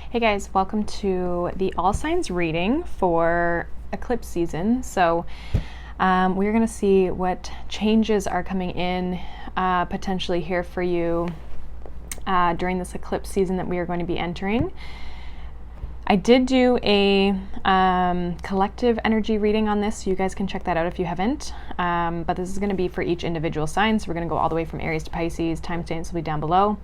Hey guys, welcome to the All Signs reading for eclipse season. So we're going to see what changes are coming in potentially here for you during this eclipse season that we are going to be entering. I did do a collective energy reading on this, so you guys can check that out if you haven't. But this is going to be for each individual sign, so we're going to go all the way from Aries to Pisces. Timestamps will be down below.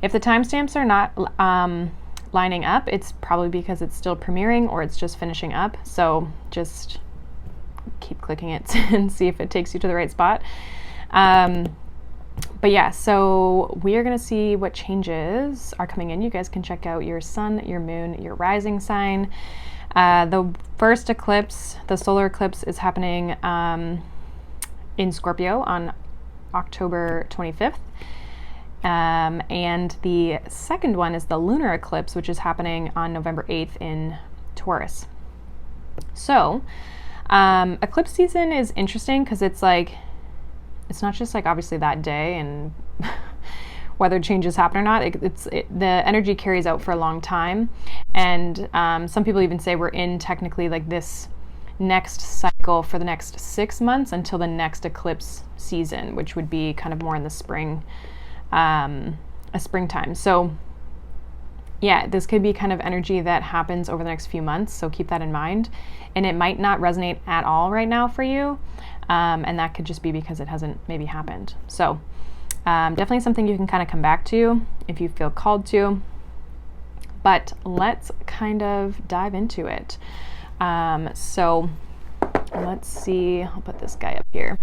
If the timestamps are not lining up, it's probably because it's still premiering or it's just finishing up. So just keep clicking it and see if it takes you to the right spot. But yeah, so we are going to see what changes are coming in. You guys can check out your sun, your moon, your rising sign. The first eclipse, the solar eclipse, is happening in Scorpio on October 25th. And the second one is the lunar eclipse, which is happening on November 8th in Taurus. So eclipse season is interesting because it's like, it's not just like obviously that day and whether changes happen or not. The energy carries out for a long time. And some people even say we're in technically like this next cycle for the next 6 months until the next eclipse season, which would be kind of more in the spring. A springtime. So yeah, this could be kind of energy that happens over the next few months, so keep that in mind. And it might not resonate at all right now for you, and that could just be because it hasn't maybe happened. So definitely something you can kind of come back to if you feel called to, but let's kind of dive into it. So let's see, I'll put this guy up here.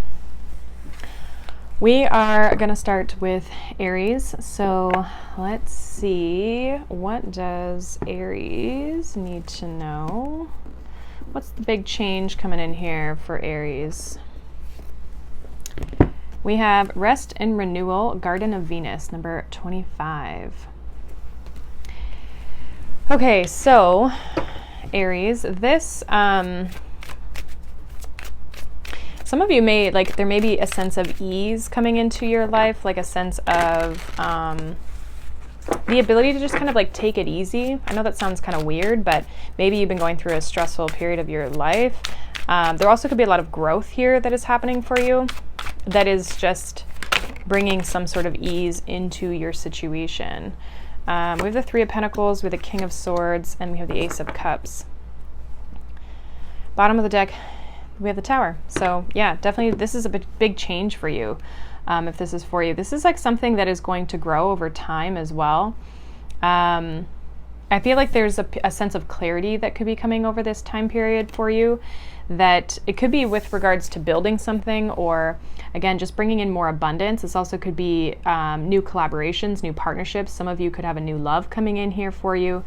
We are going to start with Aries. So let's see, what does Aries need to know? What's the big change coming in here for Aries? We have Rest and Renewal, Garden of Venus, number 25. Okay, so Aries, this some of you may, like, there may be a sense of ease coming into your life, like a sense of the ability to just kind of like take it easy. I know that sounds kind of weird, but maybe you've been going through a stressful period of your life. There also could be a lot of growth here that is happening for you that is just bringing some sort of ease into your situation. We have the Three of Pentacles, we have the King of Swords, and we have the Ace of Cups. Bottom of the deck, we have the Tower. So yeah, definitely this is a big change for you. If this is for you, this is like something that is going to grow over time as well. I feel like there's a sense of clarity that could be coming over this time period for you, that it could be with regards to building something, or again, just bringing in more abundance. This also could be new collaborations, new partnerships. Some of you could have a new love coming in here for you.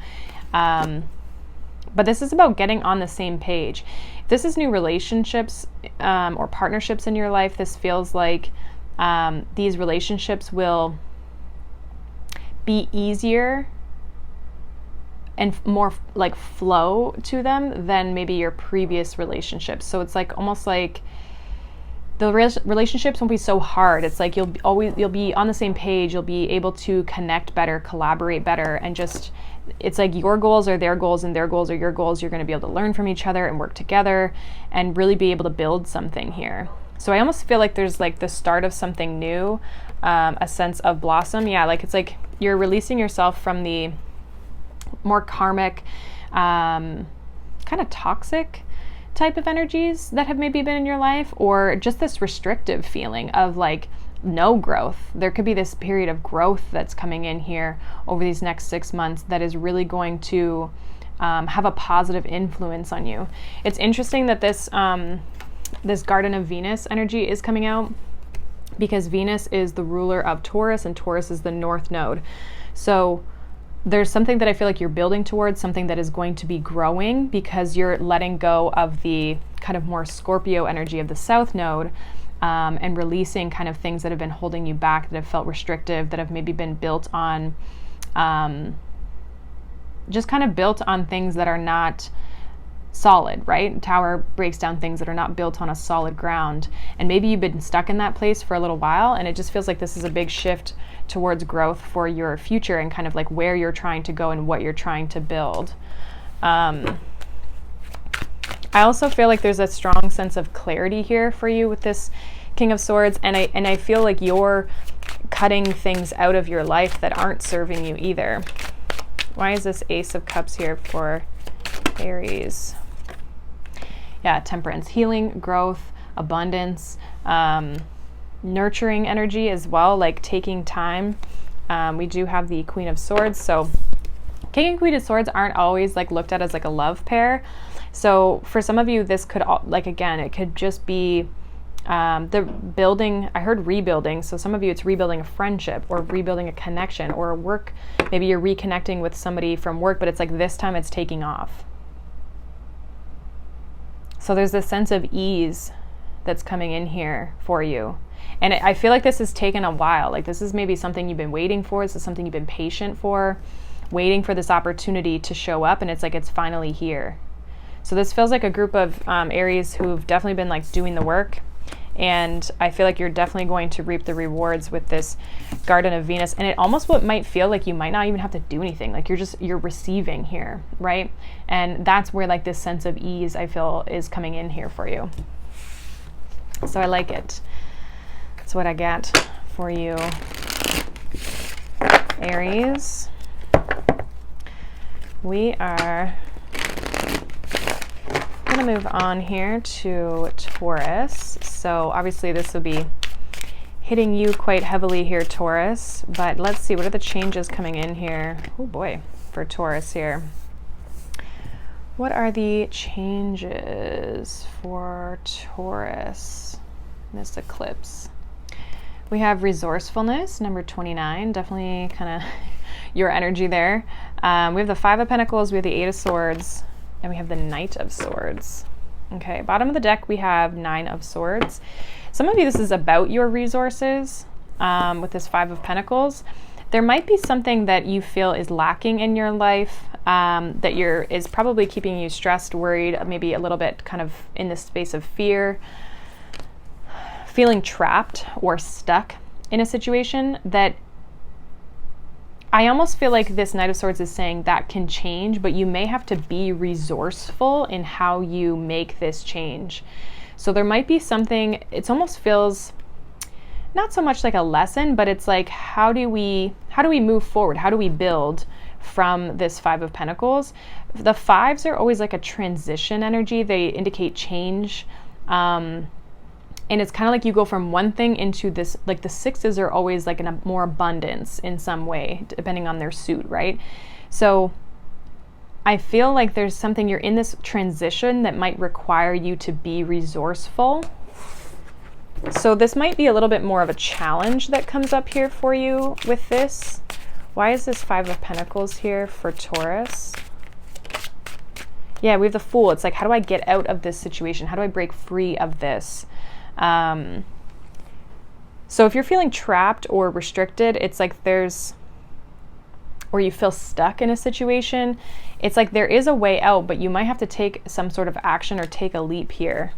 But this is about getting on the same page. If this is new relationships or partnerships in your life, this feels like these relationships will be easier and more like flow to them than maybe your previous relationships. So it's like almost like the relationships won't be so hard. It's like you'll be on the same page. You'll be able to connect better, collaborate better, and just, it's like your goals are their goals and their goals are your goals. You're going to be able to learn from each other and work together and really be able to build something here. So I almost feel like there's like the start of something new, a sense of blossom. Yeah, like it's like you're releasing yourself from the more karmic, kind of toxic type of energies that have maybe been in your life, or just this restrictive feeling of like no growth. There could be this period of growth that's coming in here over these next 6 months that is really going to have a positive influence on you. It's interesting that this this Garden of Venus energy is coming out because Venus is the ruler of Taurus and Taurus is the north node. So there's something that I feel like you're building towards, something that is going to be growing because you're letting go of the kind of more Scorpio energy of the south node, and releasing kind of things that have been holding you back, that have felt restrictive, that have maybe been built on, just kind of built on things that are not solid, right? Tower breaks down things that are not built on a solid ground. And maybe you've been stuck in that place for a little while, and it just feels like this is a big shift towards growth for your future and kind of like where you're trying to go and what you're trying to build. I also feel like there's a strong sense of clarity here for you with this King of Swords, and I feel like you're cutting things out of your life that aren't serving you either. Why is this Ace of Cups here for Aries? Yeah, Temperance, healing, growth, abundance, nurturing energy as well, like taking time. We do have the Queen of Swords, so King and Queen of Swords aren't always like looked at as like a love pair. So for some of you, this could, like, again, it could just be the building. I heard rebuilding. So some of you, it's rebuilding a friendship or rebuilding a connection or a work. Maybe you're reconnecting with somebody from work, but it's like this time it's taking off. So there's this sense of ease that's coming in here for you. And I feel like this has taken a while. Like this is maybe something you've been waiting for. This is something you've been patient for, waiting for this opportunity to show up. And it's like, it's finally here. So this feels like a group of Aries who've definitely been like doing the work. And I feel like you're definitely going to reap the rewards with this Garden of Venus. And it almost might feel like you might not even have to do anything. Like you're receiving here, right? And that's where like this sense of ease, I feel, is coming in here for you. So I like it. That's what I got for you, Aries. We are going to move on here to Taurus. So obviously this will be hitting you quite heavily here, Taurus, but let's see, what are the changes coming in here? Oh boy, for Taurus here. What are the changes for Taurus in this eclipse? We have resourcefulness, number 29, definitely kind of your energy there. We have the Five of Pentacles, we have the Eight of Swords, and we have the Knight of Swords. Okay, bottom of the deck, we have Nine of Swords. Some of you, this is about your resources with this Five of Pentacles. There might be something that you feel is lacking in your life that is probably keeping you stressed, worried, maybe a little bit kind of in the space of fear, feeling trapped or stuck in a situation that I almost feel like this Knight of Swords is saying that can change, but you may have to be resourceful in how you make this change. So there might be something, it almost feels not so much like a lesson, but it's like, how do we move forward? How do we build from this Five of Pentacles? The fives are always like a transition energy. They indicate change. And it's kind of like you go from one thing into this, like the sixes are always like in a more abundance in some way, depending on their suit, right? So I feel like there's something, you're in this transition that might require you to be resourceful. So this might be a little bit more of a challenge that comes up here for you with this. Why is this Five of Pentacles here for Taurus? Yeah, we have the Fool. It's like, how do I get out of this situation? How do I break free of this? So if you're feeling trapped or restricted, it's like or you feel stuck in a situation, it's like there is a way out, but you might have to take some sort of action or take a leap here.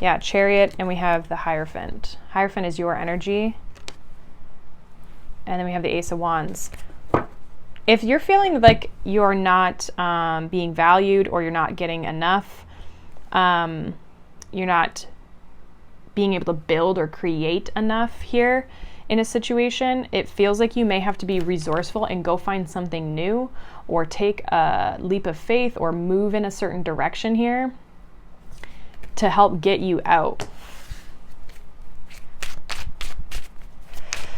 Yeah, Chariot, and we have the Hierophant. Hierophant is your energy. And then we have the Ace of Wands. If you're feeling like you're not being valued or you're not getting enough, you're not being able to build or create enough here in a situation, it feels like you may have to be resourceful and go find something new or take a leap of faith or move in a certain direction here to help get you out.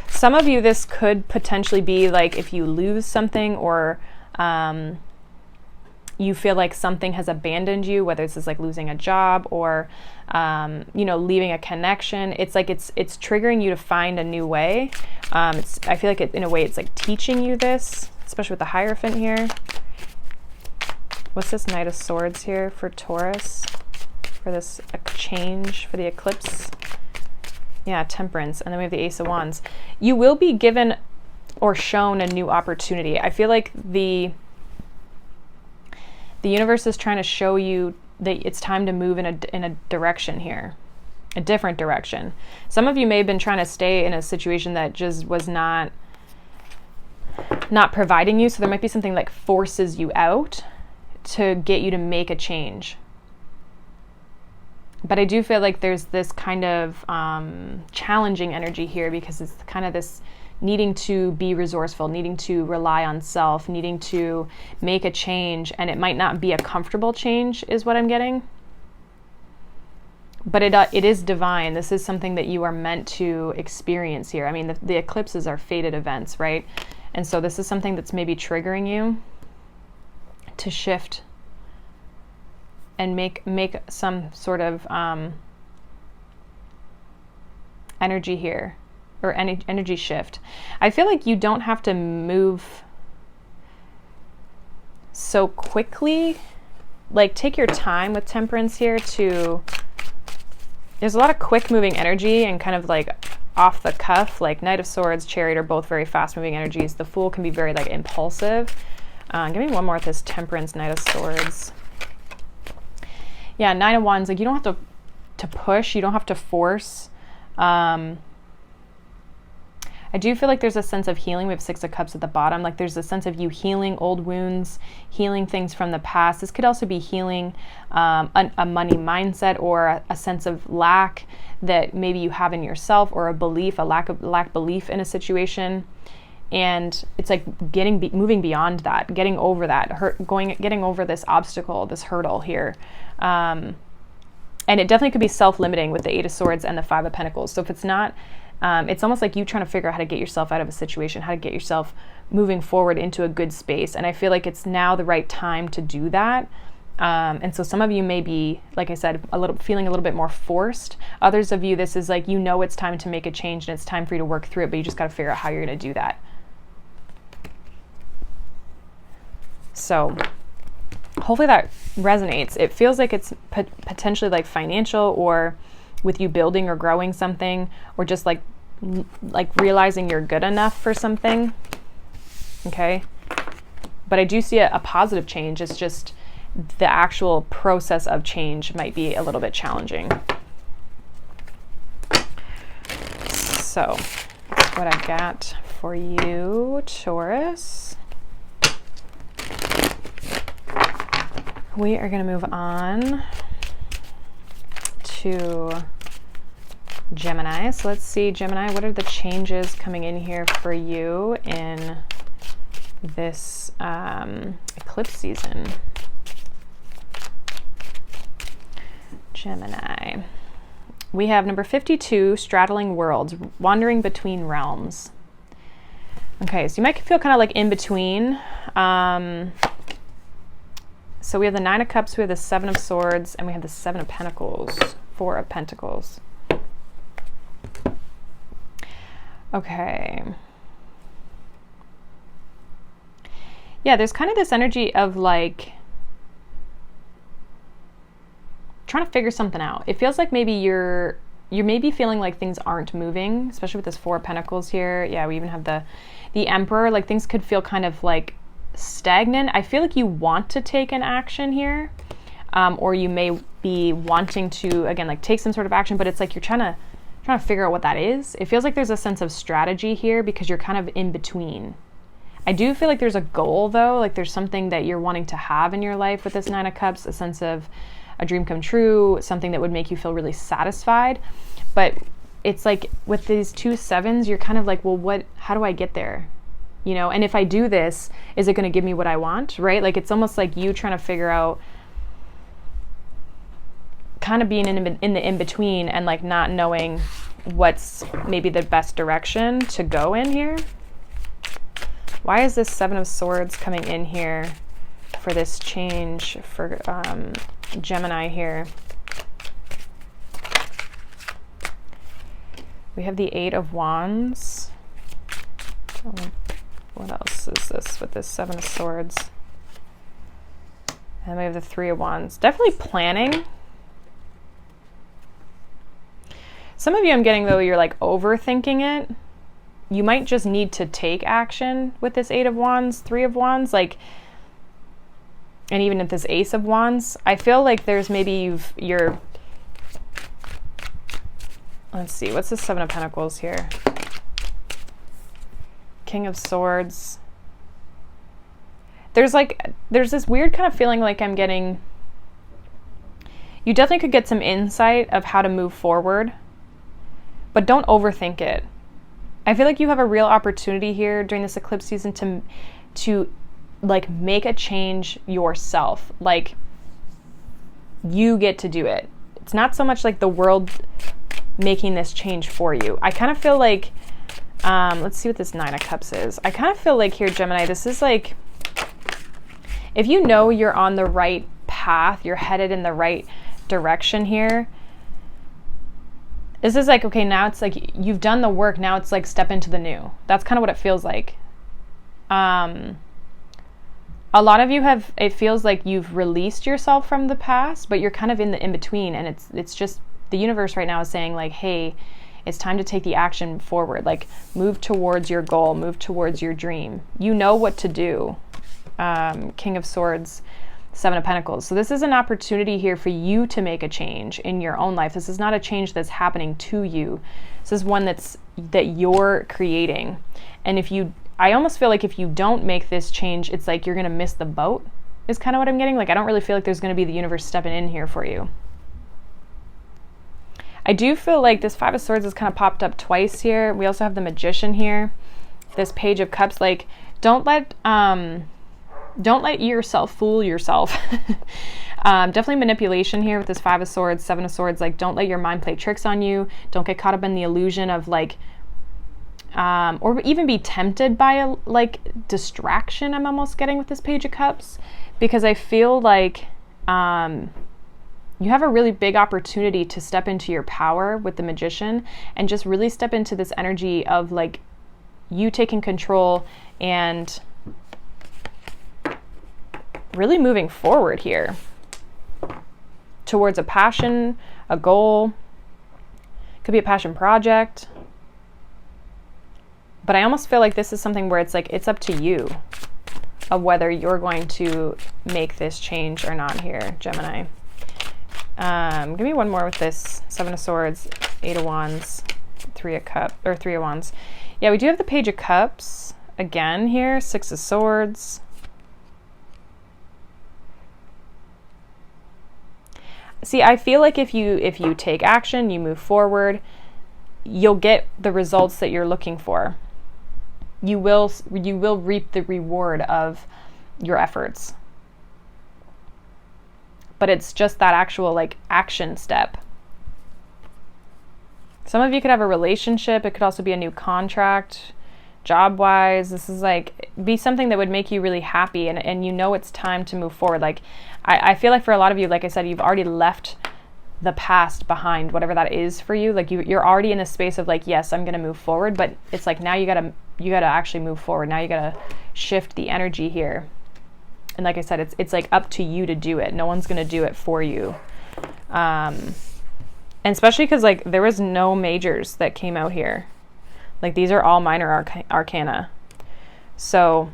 Some of you, this could potentially be like if you lose something or you feel like something has abandoned you, whether this is like losing a job or leaving a connection. It's like it's triggering you to find a new way. I feel like in a way it's like teaching you this, especially with the Hierophant here. What's this Knight of Swords here for Taurus? For this change for the eclipse? Yeah, Temperance. And then we have the Ace of Wands. You will be given or shown a new opportunity. I feel like the The universe is trying to show you that it's time to move in a direction here, a different direction. Some of you may have been trying to stay in a situation that just was not providing you. So there might be something like forces you out to get you to make a change. But I do feel like there's this kind of challenging energy here, because it's kind of this needing to be resourceful, needing to rely on self, needing to make a change. And it might not be a comfortable change is what I'm getting. But it is divine. This is something that you are meant to experience here. I mean, the eclipses are fated events, right? And so this is something that's maybe triggering you to shift and make some sort of energy here, or energy shift. I feel like you don't have to move so quickly. Like, take your time with Temperance here to... There's a lot of quick moving energy and kind of like off the cuff, like Knight of Swords, Chariot are both very fast moving energies. The Fool can be very like impulsive. Give me one more with this Temperance, Knight of Swords. Yeah, Nine of Wands, like you don't have to push, you don't have to force. I do feel like there's a sense of healing. We have Six of Cups at the bottom. Like there's a sense of you healing old wounds, healing things from the past. This could also be healing a money mindset, or a sense of lack that maybe you have in yourself, or a belief, a lack belief in a situation. And it's like moving beyond that, getting over that, getting over this obstacle, this hurdle here. And it definitely could be self-limiting with the Eight of Swords and the Five of Pentacles. So if it's not, it's almost like you trying to figure out how to get yourself out of a situation, how to get yourself moving forward into a good space. And I feel like it's now the right time to do that. And so some of you may be, like I said, feeling a little bit more forced. Others of you, this is like, you know, it's time to make a change and it's time for you to work through it, but you just got to figure out how you're going to do that. So hopefully that resonates. It feels like it's potentially like financial, or with you building or growing something, or just like realizing you're good enough for something. Okay. But I do see a positive change. It's just the actual process of change might be a little bit challenging. So that's what I got for you, Taurus. We are going to move on to Gemini. So let's see, Gemini, what are the changes coming in here for you in this eclipse season? Gemini. We have number 52, straddling worlds, wandering between realms. Okay, so you might feel kind of like in between. So we have the Nine of Cups, we have the Seven of Swords, and we have the Seven of Pentacles, Four of Pentacles. Okay. Yeah, there's kind of this energy of like trying to figure something out. It feels like maybe you're maybe feeling like things aren't moving, especially with this Four of Pentacles here. Yeah, we even have the Emperor. Like things could feel kind of like stagnant. I feel like you want to take an action here, or you may be wanting to, again, like take some sort of action, but it's like you're trying to figure out what that is. It feels like there's a sense of strategy here because you're kind of in between. I do feel like there's a goal though, like there's something that you're wanting to have in your life with this Nine of Cups, a sense of a dream come true, something that would make you feel really satisfied. But it's like with these two sevens, you're kind of like, well, how do I get there? You know, and if I do this, is it going to give me what I want, right? Like it's almost like you trying to figure out, kind of being in the in-between and like not knowing what's maybe the best direction to go in here. Why is this Seven of Swords coming in here for this change for Gemini here? We have the Eight of Wands. What else is this with this Seven of Swords? And we have the Three of Wands. Definitely planning. Some of you I'm getting though, you're like overthinking it. You might just need to take action with this Eight of Wands, Three of Wands. Like And even at this Ace of Wands, I feel like there's maybe you're, let's see, what's the Seven of Pentacles here? King of Swords. There's this weird kind of feeling like I'm getting, you definitely could get some insight of how to move forward, but don't overthink it. I feel like you have a real opportunity here during this eclipse season to like make a change yourself. Like, you get to do it. It's not so much like the world making this change for you. I kind of feel like, let's see what this Nine of Cups is. I kind of feel like here, Gemini, this is like, if you know you're on the right path, you're headed in the right direction here, this is like, okay, now it's like you've done the work, now it's like step into the new. That's kind of what it feels like. A lot of you have, it feels like you've released yourself from the past, but you're kind of in the in-between, and it's just, the universe right now is saying like, hey, it's time to take the action forward. Like, move towards your goal, move towards your dream. You know what to do. King of Swords, Seven of Pentacles. So this is an opportunity here for you to make a change in your own life. This is not a change that's happening to you. This is one that you're creating. And I almost feel like if you don't make this change, it's like you're going to miss the boat, is kind of what I'm getting. Like, I don't really feel like there's going to be the universe stepping in here for you. I do feel like this Five of Swords has kind of popped up twice here. We also have the Magician here. This Page of Cups, like, don't let yourself fool yourself. Definitely manipulation here with this Five of Swords, Seven of Swords. Like, don't let your mind play tricks on you. Don't get caught up in the illusion of like, or even be tempted by a like distraction. I'm almost getting with this Page of Cups, because I feel like you have a really big opportunity to step into your power with the Magician and just really step into this energy of like you taking control and really moving forward here towards a passion, a goal. Could be a passion project. But I almost feel like this is something where it's like, it's up to you of whether you're going to make this change or not here, Gemini. Give me one more with this Seven of Swords, Eight of Wands, Three of Wands. Yeah, we do have the Page of Cups again here, Six of Swords. See, I feel like if you take action, you move forward, you'll get the results that you're looking for. You will reap the reward of your efforts. But it's just that actual like action step. Some of you could have a relationship. It could also be a new contract, job-wise. This is like, be something that would make you really happy, and you know it's time to move forward. Like, I feel like for a lot of you, like I said, you've already left the past behind, whatever that is for you. Like you're already in a space of like, yes, I'm gonna move forward, but it's like now you gotta actually move forward. Now you gotta shift the energy here. And like I said, it's like up to you to do it. No one's gonna do it for you. And especially because like there was no majors that came out here. Like these are all minor arcana. So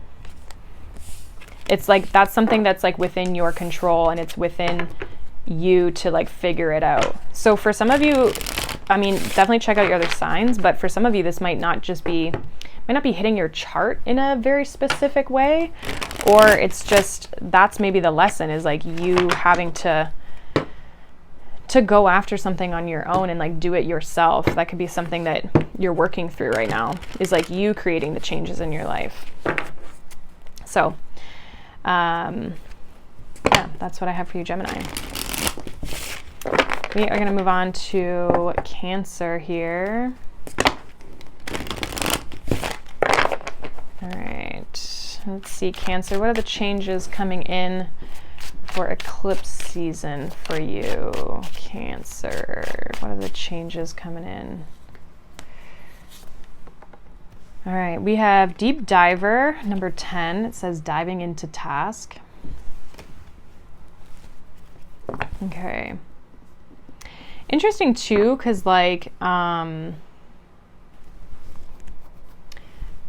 it's like that's something that's like within your control, and it's within you to like figure it out. So for some of you, I mean, definitely check out your other signs, but for some of you, this might not be hitting your chart in a very specific way, or it's just, that's maybe the lesson, is like you having to go after something on your own and like do it yourself. That could be something that you're working through right now, is like you creating the changes in your life. So, yeah, that's what I have for you, Gemini. We are going to move on to Cancer here. All right, let's see, Cancer, what are the changes coming in for eclipse season for you? Cancer, what are the changes coming in? All right, we have Deep Diver, number 10. It says diving into task. Okay. Interesting too, because like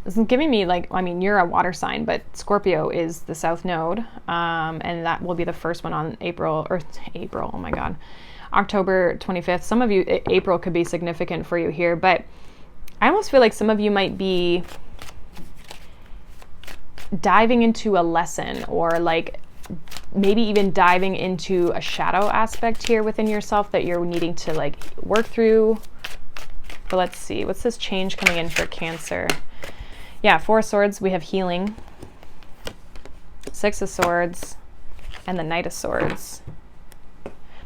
This is giving me like, I mean, you're a water sign, but Scorpio is the south node. And that will be the first one on April, oh my God, October 25th. Some of you, April could be significant for you here, but I almost feel like some of you might be diving into a lesson, or like maybe even diving into a shadow aspect here within yourself that you're needing to like work through. But let's see, what's this change coming in for Cancer? Yeah, Four of Swords, we have healing, Six of Swords, and the Knight of Swords.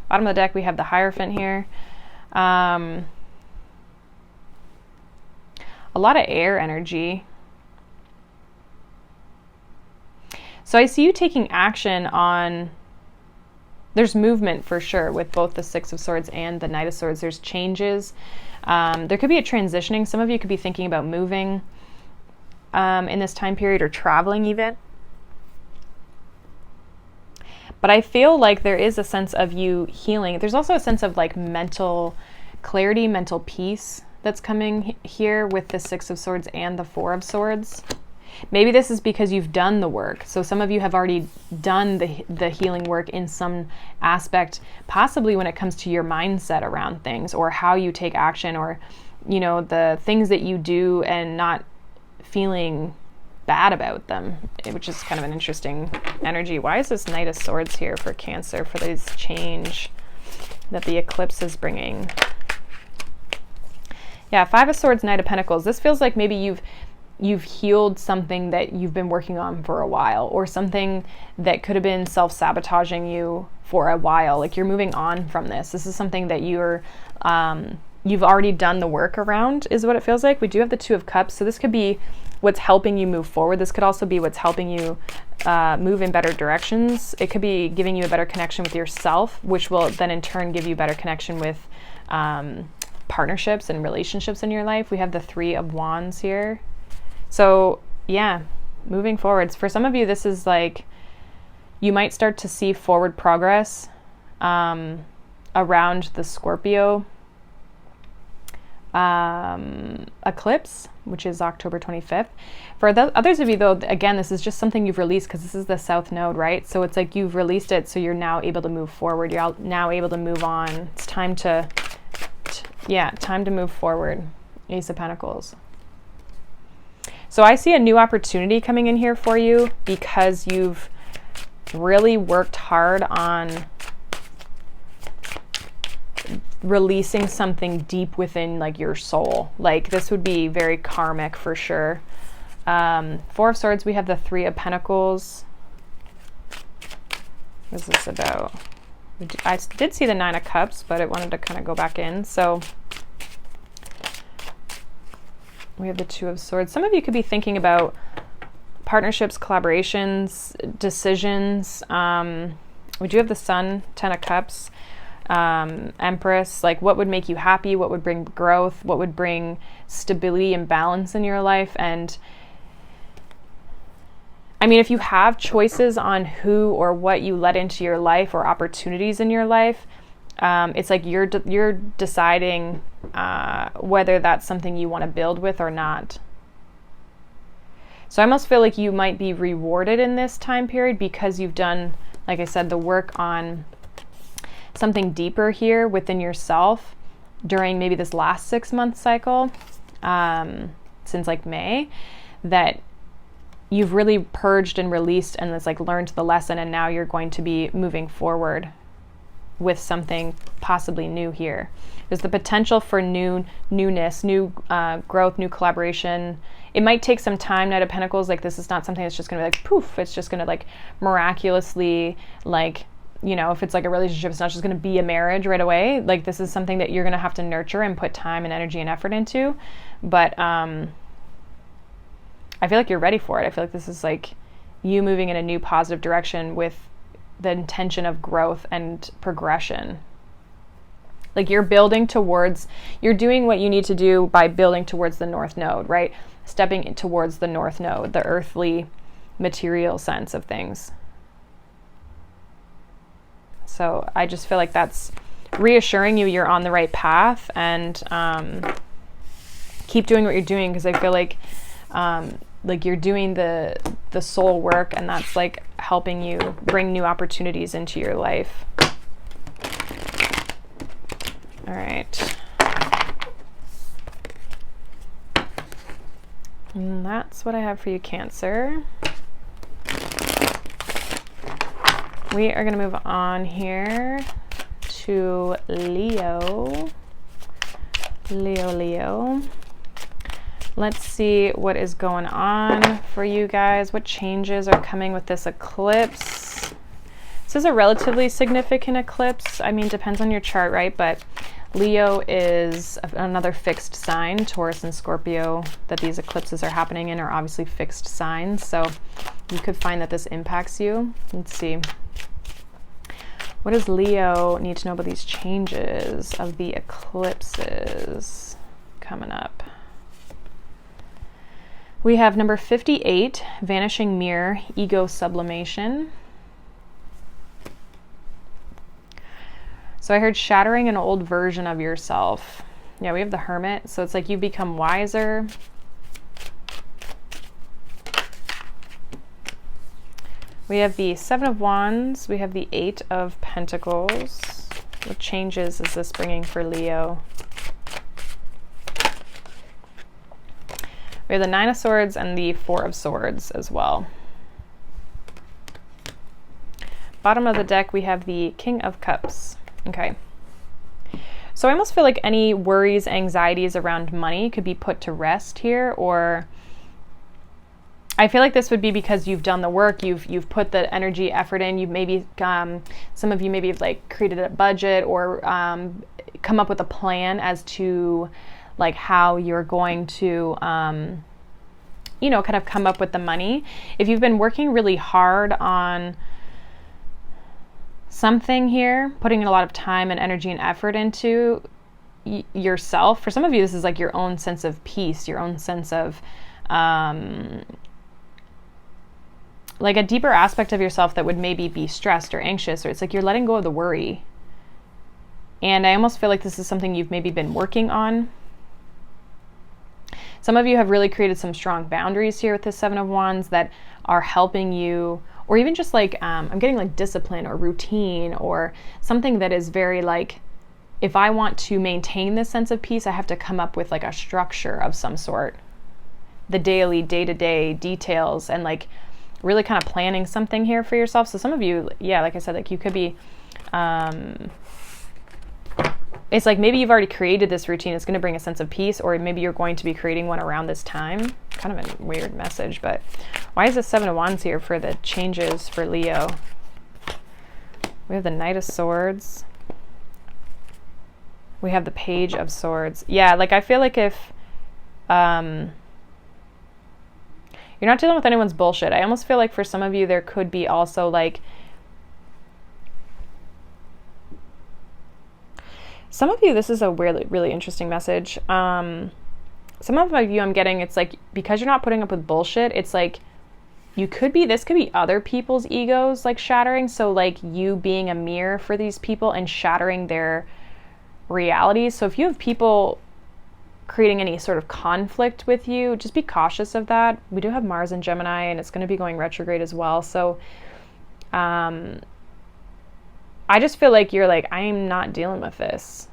Bottom of the deck, we have the Hierophant here. A lot of air energy. So I see you taking action on, there's movement for sure with both the Six of Swords and the Knight of Swords. There's changes. There could be a transitioning. Some of you could be thinking about moving in this time period, or traveling even. But I feel like there is a sense of you healing. There's also a sense of like mental clarity, mental peace that's coming here with the Six of Swords and the Four of Swords. Maybe this is because you've done the work. So some of you have already done the healing work in some aspect, possibly when it comes to your mindset around things, or how you take action, or, you know, the things that you do and not feeling bad about them, which is kind of an interesting energy. Why is this Knight of Swords here for Cancer, for this change that the eclipse is bringing? Yeah, Five of Swords, Knight of Pentacles. This feels like maybe you've healed something that you've been working on for a while, or something that could have been self-sabotaging you for a while. Like you're moving on from this. This is something that you've already done the work around, is what it feels like. We do have the Two of Cups, so this could be what's helping you move forward. This could also be what's helping you move in better directions. It could be giving you a better connection with yourself, which will then in turn give you better connection with partnerships and relationships in your life. We have the Three of Wands here. So yeah, moving forwards. For some of you, this is like, you might start to see forward progress around the Scorpio eclipse, which is October 25th. For the others of you though, again, this is just something you've released because this is the south node, right? So it's like you've released it, so you're now able to move forward. You're now able to move on. It's time to move forward. Ace of Pentacles. So I see a new opportunity coming in here for you because you've really worked hard on releasing something deep within like your soul. Like this would be very karmic for sure. Four of Swords, we have the Three of Pentacles. What is this about? I did see the Nine of Cups, but it wanted to kind of go back in. So we have the Two of Swords. Some of you could be thinking about partnerships, collaborations, decisions. We do have the Sun, Ten of Cups, Empress. Like what would make you happy? What would bring growth? What would bring stability and balance in your life? And I mean, if you have choices on who or what you let into your life, or opportunities in your life, it's like you're deciding whether that's something you want to build with or not. So I almost feel like you might be rewarded in this time period because you've done, like I said, the work on something deeper here within yourself during maybe this last 6-month cycle, since like May, that you've really purged and released and it's like learned the lesson, and now you're going to be moving forward with something possibly new here. There's the potential for newness, new growth, new collaboration. It might take some time. Knight of Pentacles, like this is not something that's just gonna be like poof, it's just gonna like miraculously, like, you know, if it's like a relationship, it's not just gonna be a marriage right away. Like this is something that you're gonna have to nurture and put time and energy and effort into. But I feel like you're ready for it. I feel like this is like you moving in a new positive direction with the intention of growth and progression. Like you're building towards, you're doing what you need to do by building towards the North Node, right? Stepping towards the North Node, the earthly material sense of things. So I just feel like that's reassuring you you're on the right path, and keep doing what you're doing, because I feel like like you're doing the soul work, and that's like helping you bring new opportunities into your life. All right. And that's what I have for you, Cancer. We are going to move on here to Leo. Leo. Let's see what is going on for you guys. What changes are coming with this eclipse? This is a relatively significant eclipse. I mean, depends on your chart, right? But Leo is another fixed sign. Taurus and Scorpio that these eclipses are happening in are obviously fixed signs. So you could find that this impacts you. Let's see. What does Leo need to know about these changes of the eclipses coming up? We have number 58, Vanishing Mirror, Ego Sublimation. So I heard shattering an old version of yourself. Yeah, we have the Hermit. So it's like you become wiser. We have the Seven of Wands. We have the Eight of Pentacles. What changes is this bringing for Leo? We have the Nine of Swords and the Four of Swords as well. Bottom of the deck, we have the King of Cups. Okay. So I almost feel like any worries, anxieties around money could be put to rest here, or I feel like this would be because you've done the work, you've put the energy, effort in, you've maybe, some of you maybe have like created a budget or come up with a plan as to like how you're going to, you know, kind of come up with the money. If you've been working really hard on something here, putting in a lot of time and energy and effort into yourself, for some of you, this is like your own sense of peace, your own sense of, like a deeper aspect of yourself that would maybe be stressed or anxious, or it's like you're letting go of the worry. And I almost feel like this is something you've maybe been working on. Some of you have really created some strong boundaries here with the Seven of Wands that are helping you, or even just like, I'm getting like discipline or routine or something that is very like, if I want to maintain this sense of peace, I have to come up with like a structure of some sort. The daily, day-to-day details and like really kind of planning something here for yourself. So some of you, yeah, like I said, like you could be, it's like maybe you've already created this routine. It's going to bring a sense of peace, or maybe you're going to be creating one around this time. Kind of a weird message, but why is the Seven of Wands here for the changes for Leo? We have the Knight of Swords. We have the Page of Swords. Yeah, like I feel like if you're not dealing with anyone's bullshit, I almost feel like for some of you there could be also like, some of you, this is a really interesting message. Some of you I'm getting, it's like, because you're not putting up with bullshit, it's like, this could be other people's egos like shattering. So like you being a mirror for these people and shattering their realities. So if you have people creating any sort of conflict with you, just be cautious of that. We do have Mars in Gemini, and it's going to be going retrograde as well. So, I just feel like you're like, I'm not dealing with this.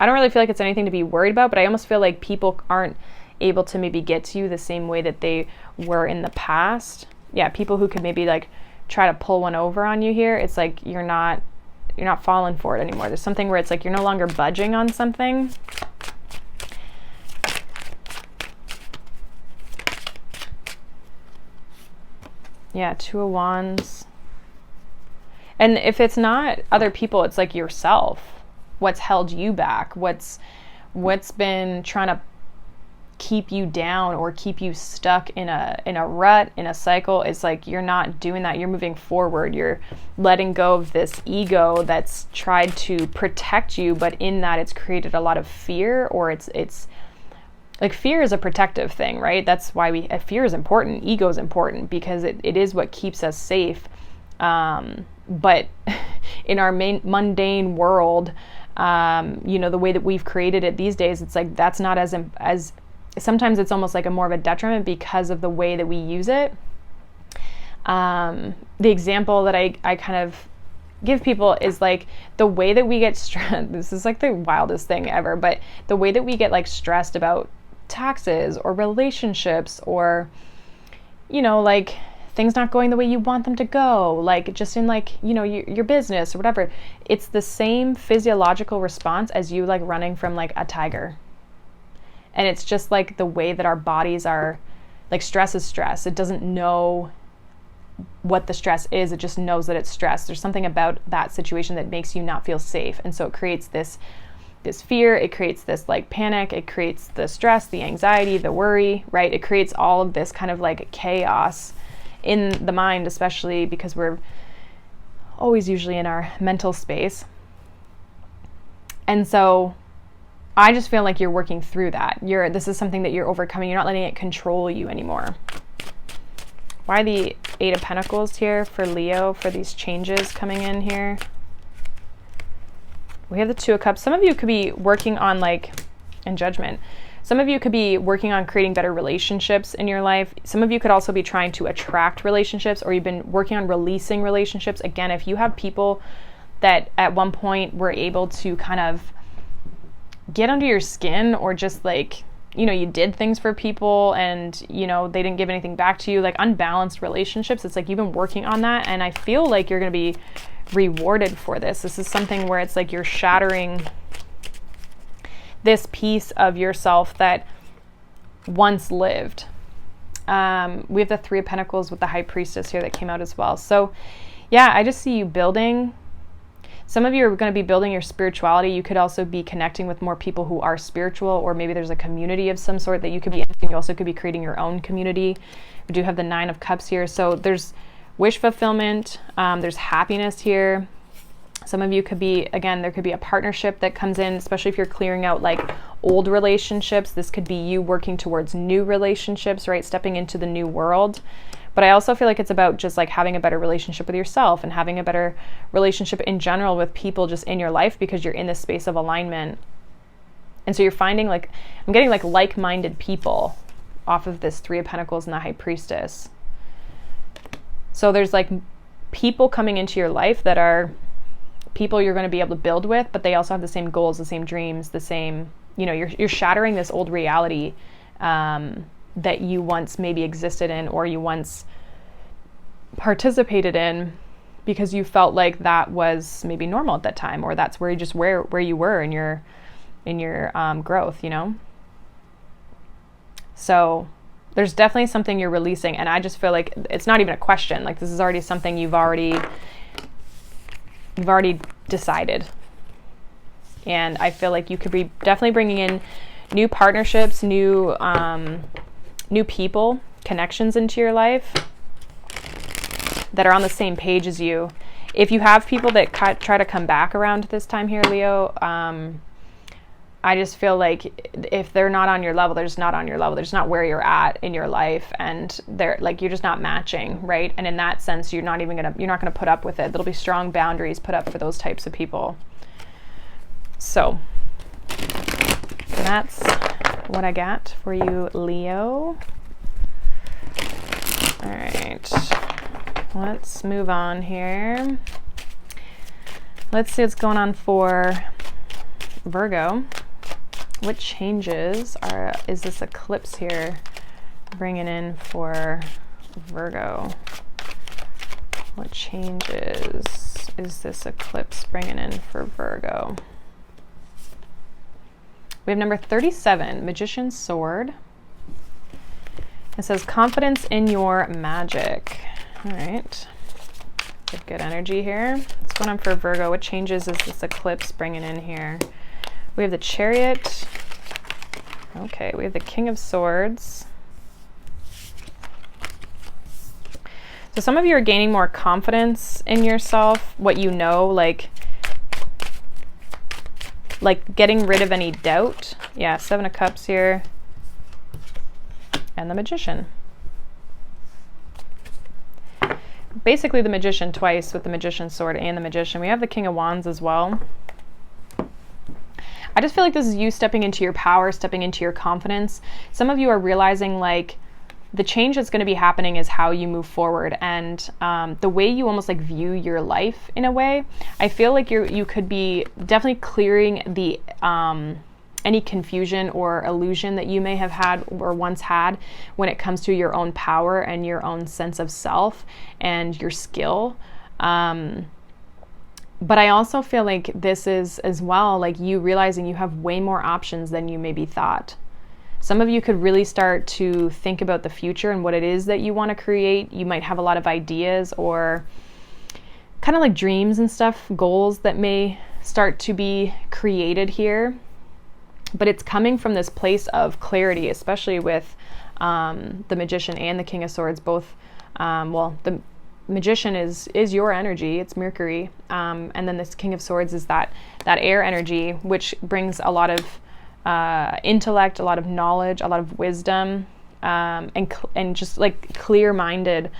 I don't really feel like it's anything to be worried about, but I almost feel like people aren't able to maybe get to you the same way that they were in the past. Yeah, people who could maybe like try to pull one over on you here. It's like you're not falling for it anymore. There's something where it's like you're no longer budging on something. Yeah, Two of Wands. And if it's not other people, it's like yourself. What's held you back? What's been trying to keep you down or keep you stuck in a rut, in a cycle? It's like you're not doing that. You're moving forward. You're letting go of this ego that's tried to protect you, but in that it's created a lot of fear, or it's like fear is a protective thing, right? That's why fear is important. Ego is important because it is what keeps us safe. But in our mundane world, you know, the way that we've created it these days, it's like that's not as sometimes it's almost like a more of a detriment because of the way that we use it. The example that I kind of give people is like the way that we get stressed. This is like the wildest thing ever, but the way that we get like stressed about taxes or relationships or, you know, like things not going the way you want them to go, like just in like, you know, your business or whatever. It's the same physiological response as you like running from like a tiger. And it's just like the way that our bodies are, like stress is stress. It doesn't know what the stress is. It just knows that it's stress. There's something about that situation that makes you not feel safe. And so it creates this fear. It creates this like panic. It creates the stress, the anxiety, the worry, right? It creates all of this kind of like chaos in the mind, especially because we're always usually in our mental space. And so I just feel like you're working through that. This is something that you're overcoming. You're not letting it control you anymore. Why the Eight of Pentacles here for Leo, for these changes coming in here? We have the Two of Cups. Some of you could be working on like, in Judgment, some of you could be working on creating better relationships in your life. Some of you could also be trying to attract relationships, or you've been working on releasing relationships. Again, if you have people that at one point were able to kind of get under your skin, or just like, you know, you did things for people and, you know, they didn't give anything back to you, like unbalanced relationships. It's like you've been working on that, and I feel like you're going to be rewarded for this. This is something where it's like you're shattering this piece of yourself that once lived. We have the Three of Pentacles with the High Priestess here that came out as well. So yeah, I just see you building. Some of you are going to be building your spirituality. You could also be connecting with more people who are spiritual, or maybe there's a community of some sort that you could be in. You also could be creating your own community. We do have the Nine of Cups here. So there's wish fulfillment. There's happiness here. Some of you could be, again, there could be a partnership that comes in, especially if you're clearing out like old relationships. This could be you working towards new relationships, right? Stepping into the new world. But I also feel like it's about just like having a better relationship with yourself and having a better relationship in general with people just in your life, because you're in this space of alignment. And so you're finding like, I'm getting like like-minded people off of this Three of Pentacles and the High Priestess. So there's like people coming into your life that are people you're going to be able to build with, but they also have the same goals, the same dreams, the same, you know, you're shattering this old reality that you once maybe existed in, or you once participated in, because you felt like that was maybe normal at that time, or that's where you just where you were in your growth, you know. So there's definitely something you're releasing, and I just feel like it's not even a question. Like this is already something you've already decided. And I feel like you could be definitely bringing in new partnerships, new people, connections into your life that are on the same page as you. If you have people that try to come back around this time here, Leo, I just feel like if they're not on your level, they're just not on your level. They're just not where you're at in your life, and they're like, you're just not matching, right? And in that sense, you're not gonna put up with it. There'll be strong boundaries put up for those types of people. So that's what I got for you, Leo. All right, let's move on here. Let's see what's going on for Virgo. What changes is this eclipse here bringing in for Virgo? What changes is this eclipse bringing in for Virgo? We have number 37, Magician's Sword. It says confidence in your magic. All right. Good energy here. What's going on for Virgo? What changes is this eclipse bringing in here? We have the Chariot. Okay, we have the King of Swords. So some of you are gaining more confidence in yourself, what you know, like getting rid of any doubt. Yeah, Seven of Cups here. And the Magician. Basically the Magician twice with the Magician's Sword and the Magician. We have the King of Wands as well. I just feel like this is you stepping into your power, stepping into your confidence. Some of you are realizing like the change that's going to be happening is how you move forward, and the way you almost like view your life in a way. I feel like you could be definitely clearing the any confusion or illusion that you may have had or once had when it comes to your own power and your own sense of self and your skill. But I also feel like this is as well like you realizing you have way more options than you maybe thought. Some of you could really start to think about the future and what it is that you want to create. You might have a lot of ideas or kind of like dreams and stuff, goals that may start to be created here. But it's coming from this place of clarity, especially with the Magician and the King of Swords. Both, well, the Magician is your energy, it's Mercury. And then this King of Swords is that air energy, which brings a lot of intellect, a lot of knowledge, a lot of wisdom, and just like clear-minded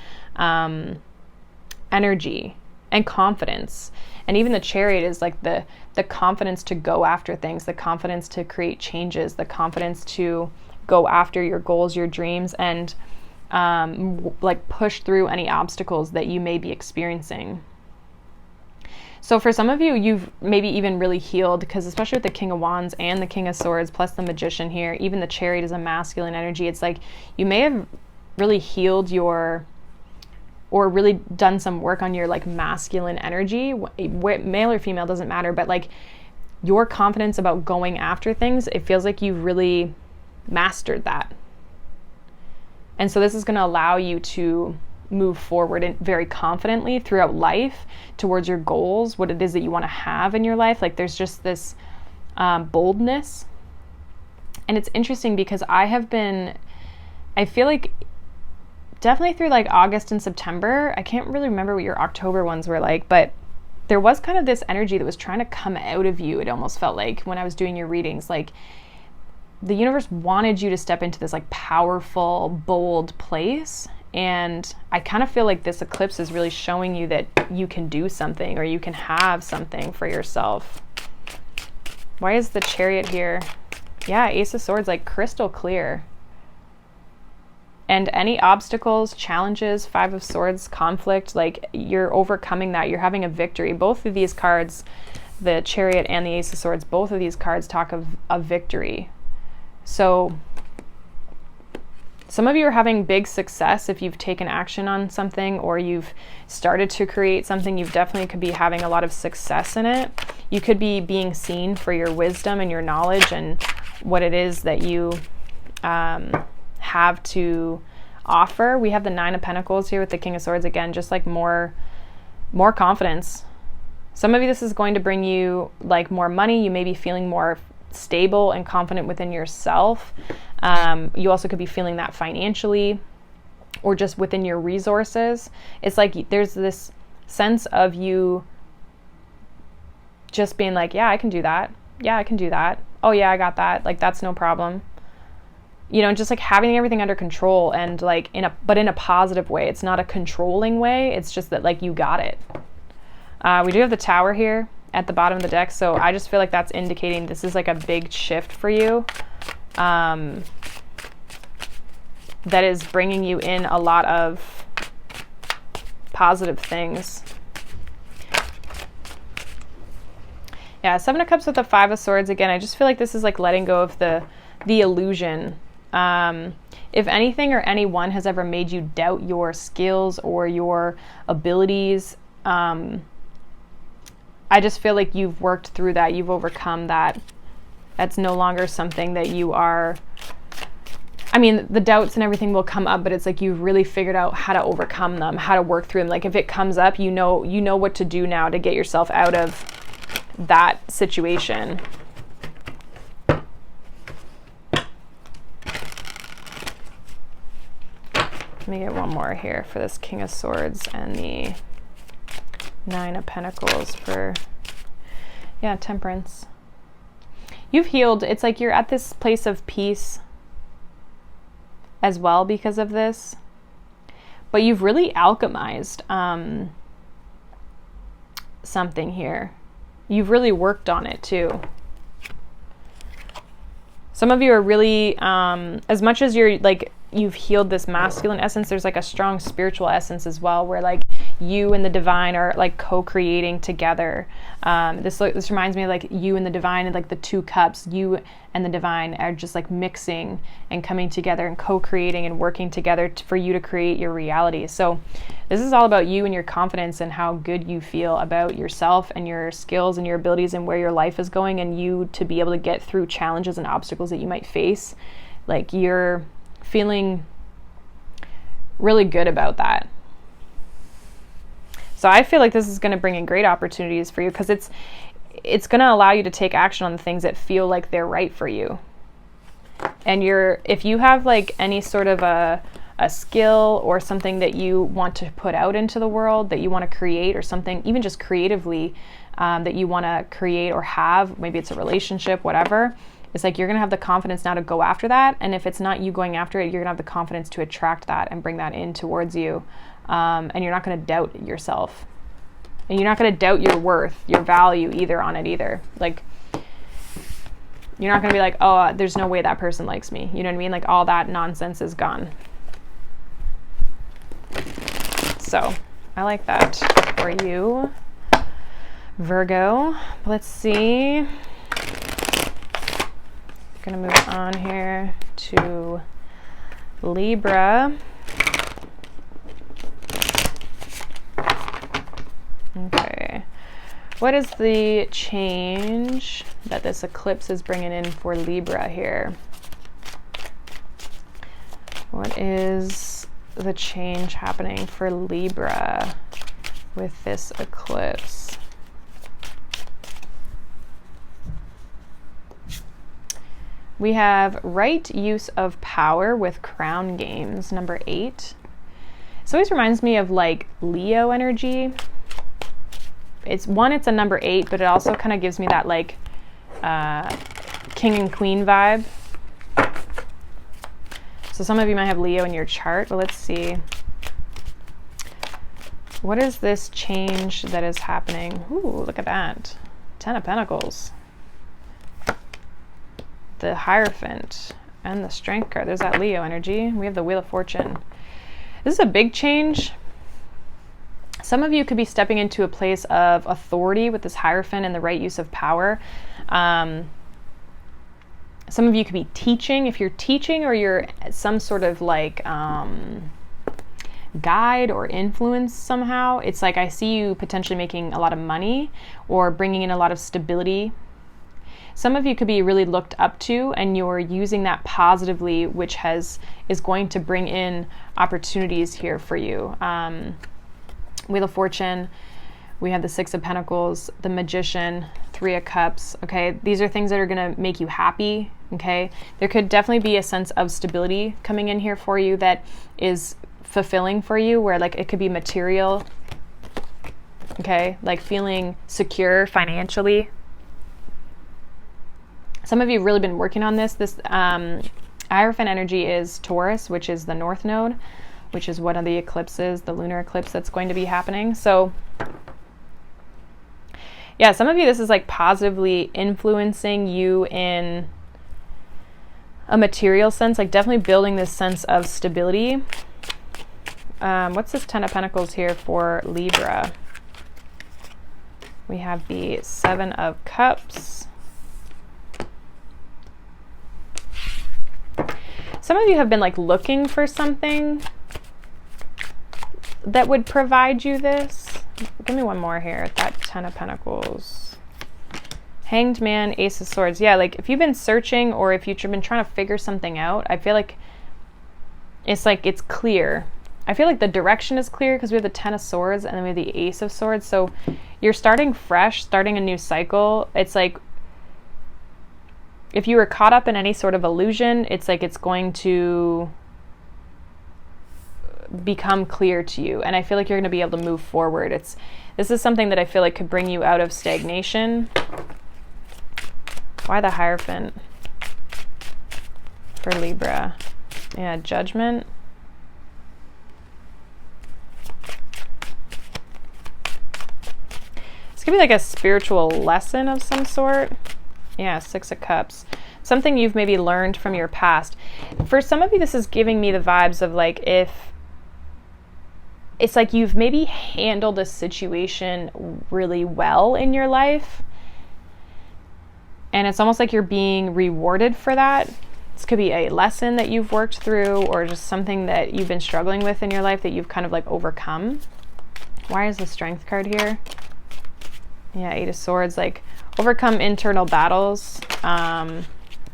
energy and confidence. And even the Chariot is like the confidence to go after things, the confidence to create changes, the confidence to go after your goals, your dreams, and like push through any obstacles that you may be experiencing. So for some of you, you've maybe even really healed, because especially with the King of Wands and the King of Swords, plus the Magician here, even the Chariot is a masculine energy. It's like you may have really healed or really done some work on your like masculine energy, male or female, doesn't matter, but like your confidence about going after things, it feels like you've really mastered that. And so this is going to allow you to move forward and very confidently throughout life towards your goals, what it is that you want to have in your life. Like there's just this boldness. And it's interesting because I feel like definitely through like August and September, I can't really remember what your October ones were like, but there was kind of this energy that was trying to come out of you. It almost felt like when I was doing your readings, like the universe wanted you to step into this like powerful, bold place. And I kind of feel like this eclipse is really showing you that you can do something, or you can have something for yourself. Why is the Chariot here? Yeah, Ace of Swords, like crystal clear. And any obstacles, challenges, Five of Swords, conflict, like you're overcoming that. You're having a victory. Both of these cards, the Chariot and the Ace of Swords, both of these cards talk of victory. So some of you are having big success if you've taken action on something, or you've started to create something. You definitely could be having a lot of success in it. You could be being seen for your wisdom and your knowledge and what it is that you have to offer. We have the Nine of Pentacles here with the King of Swords again, just like more confidence. Some of you, this is going to bring you like more money. You may be feeling more stable and confident within yourself. You also could be feeling that financially or just within your resources. It's like there's this sense of you just being like, yeah, I can do that. Yeah, I can do that. Oh yeah, I got that. Like that's no problem. You know, just like having everything under control, and like in a positive way. It's not a controlling way. It's just that like you got it. We do have the Tower here at the bottom of the deck, so I just feel like that's indicating this is like a big shift for you. That is bringing you in a lot of positive things. Yeah, Seven of Cups with the Five of Swords again. I just feel like this is like letting go of the illusion. If anything or anyone has ever made you doubt your skills or your abilities, I just feel like you've worked through that. You've overcome that. That's no longer something that you are... I mean, the doubts and everything will come up, but it's like you've really figured out how to overcome them, how to work through them. Like if it comes up, you know what to do now to get yourself out of that situation. Let me get one more here for this King of Swords and the Nine of Pentacles for, yeah, Temperance. You've healed. It's like you're at this place of peace as well because of this. But you've really alchemized something here. You've really worked on it too. Some of you are really, as much as you're like, you've healed this masculine essence, there's like a strong spiritual essence as well, where like you and the divine are like co-creating together. This reminds me of like you and the divine, and like the two cups, you and the divine are just like mixing and coming together and co-creating and working together for you to create your reality. So this is all about you and your confidence and how good you feel about yourself and your skills and your abilities and where your life is going, and you to be able to get through challenges and obstacles that you might face. Like you're feeling really good about that. So I feel like this is going to bring in great opportunities for you, because it's going to allow you to take action on the things that feel like they're right for you. And if you have like any sort of a skill or something that you want to put out into the world, that you want to create, or something even just creatively that you want to create or have, maybe it's a relationship, whatever, it's like you're going to have the confidence now to go after that. And if it's not you going after it, you're going to have the confidence to attract that and bring that in towards you. And you're not going to doubt yourself. And you're not going to doubt your worth, your value either on it either. Like, you're not going to be like, oh, there's no way that person likes me. You know what I mean? Like all that nonsense is gone. So I like that for you, Virgo. Let's see. Gonna move on here to Libra. Okay, what is the change that this eclipse is bringing in for Libra here? What is the change happening for Libra with this eclipse? We have right use of power with crown games, number 8. This always reminds me of like Leo energy. It's a number 8, but it also kind of gives me that like king and queen vibe. So some of you might have Leo in your chart, but let's see. What is this change that is happening? Ooh, look at that. 10 of Pentacles. The Hierophant and the Strength card. There's that Leo energy. We have the Wheel of Fortune. This is a big change. Some of you could be stepping into a place of authority with this Hierophant and the right use of power. Some of you could be teaching. If you're teaching or you're some sort of like guide or influence somehow, it's like I see you potentially making a lot of money or bringing in a lot of stability. Some of you could be really looked up to, and you're using that positively, which is going to bring in opportunities here for you. Wheel of Fortune, we have the 6 of Pentacles, the Magician, 3 of Cups. Okay, these are things that are going to make you happy. Okay, there could definitely be a sense of stability coming in here for you that is fulfilling for you, where like it could be material. Okay, like feeling secure financially. Some of you have really been working on this. This Hierophant energy is Taurus, which is the North Node, which is one of the eclipses, the lunar eclipse that's going to be happening. So yeah, some of you, this is like positively influencing you in a material sense, like definitely building this sense of stability. What's this 10 of Pentacles here for Libra? We have the 7 of Cups. Some of you have been like looking for something that would provide you this. Give me one more here. That 10 of Pentacles. Hanged Man, Ace of Swords. Yeah, like if you've been searching or if you've been trying to figure something out, I feel like it's clear. I feel like the direction is clear because we have the 10 of Swords and then we have the Ace of Swords. So you're starting fresh, starting a new cycle. It's like if you were caught up in any sort of illusion, it's like it's going to become clear to you. And I feel like you're going to be able to move forward. This is something that I feel like could bring you out of stagnation. Why the Hierophant for Libra? Yeah, Judgment. It's going to be like a spiritual lesson of some sort. Yeah, 6 of Cups. something you've maybe learned from your past. For some of you, this is giving me the vibes of like, if it's like you've maybe handled a situation really well in your life, and it's almost like you're being rewarded for that. This could be a lesson that you've worked through, or just something that you've been struggling with in your life that you've kind of like overcome. Why is the Strength card here? Yeah, Eight of Swords, like overcome internal battles,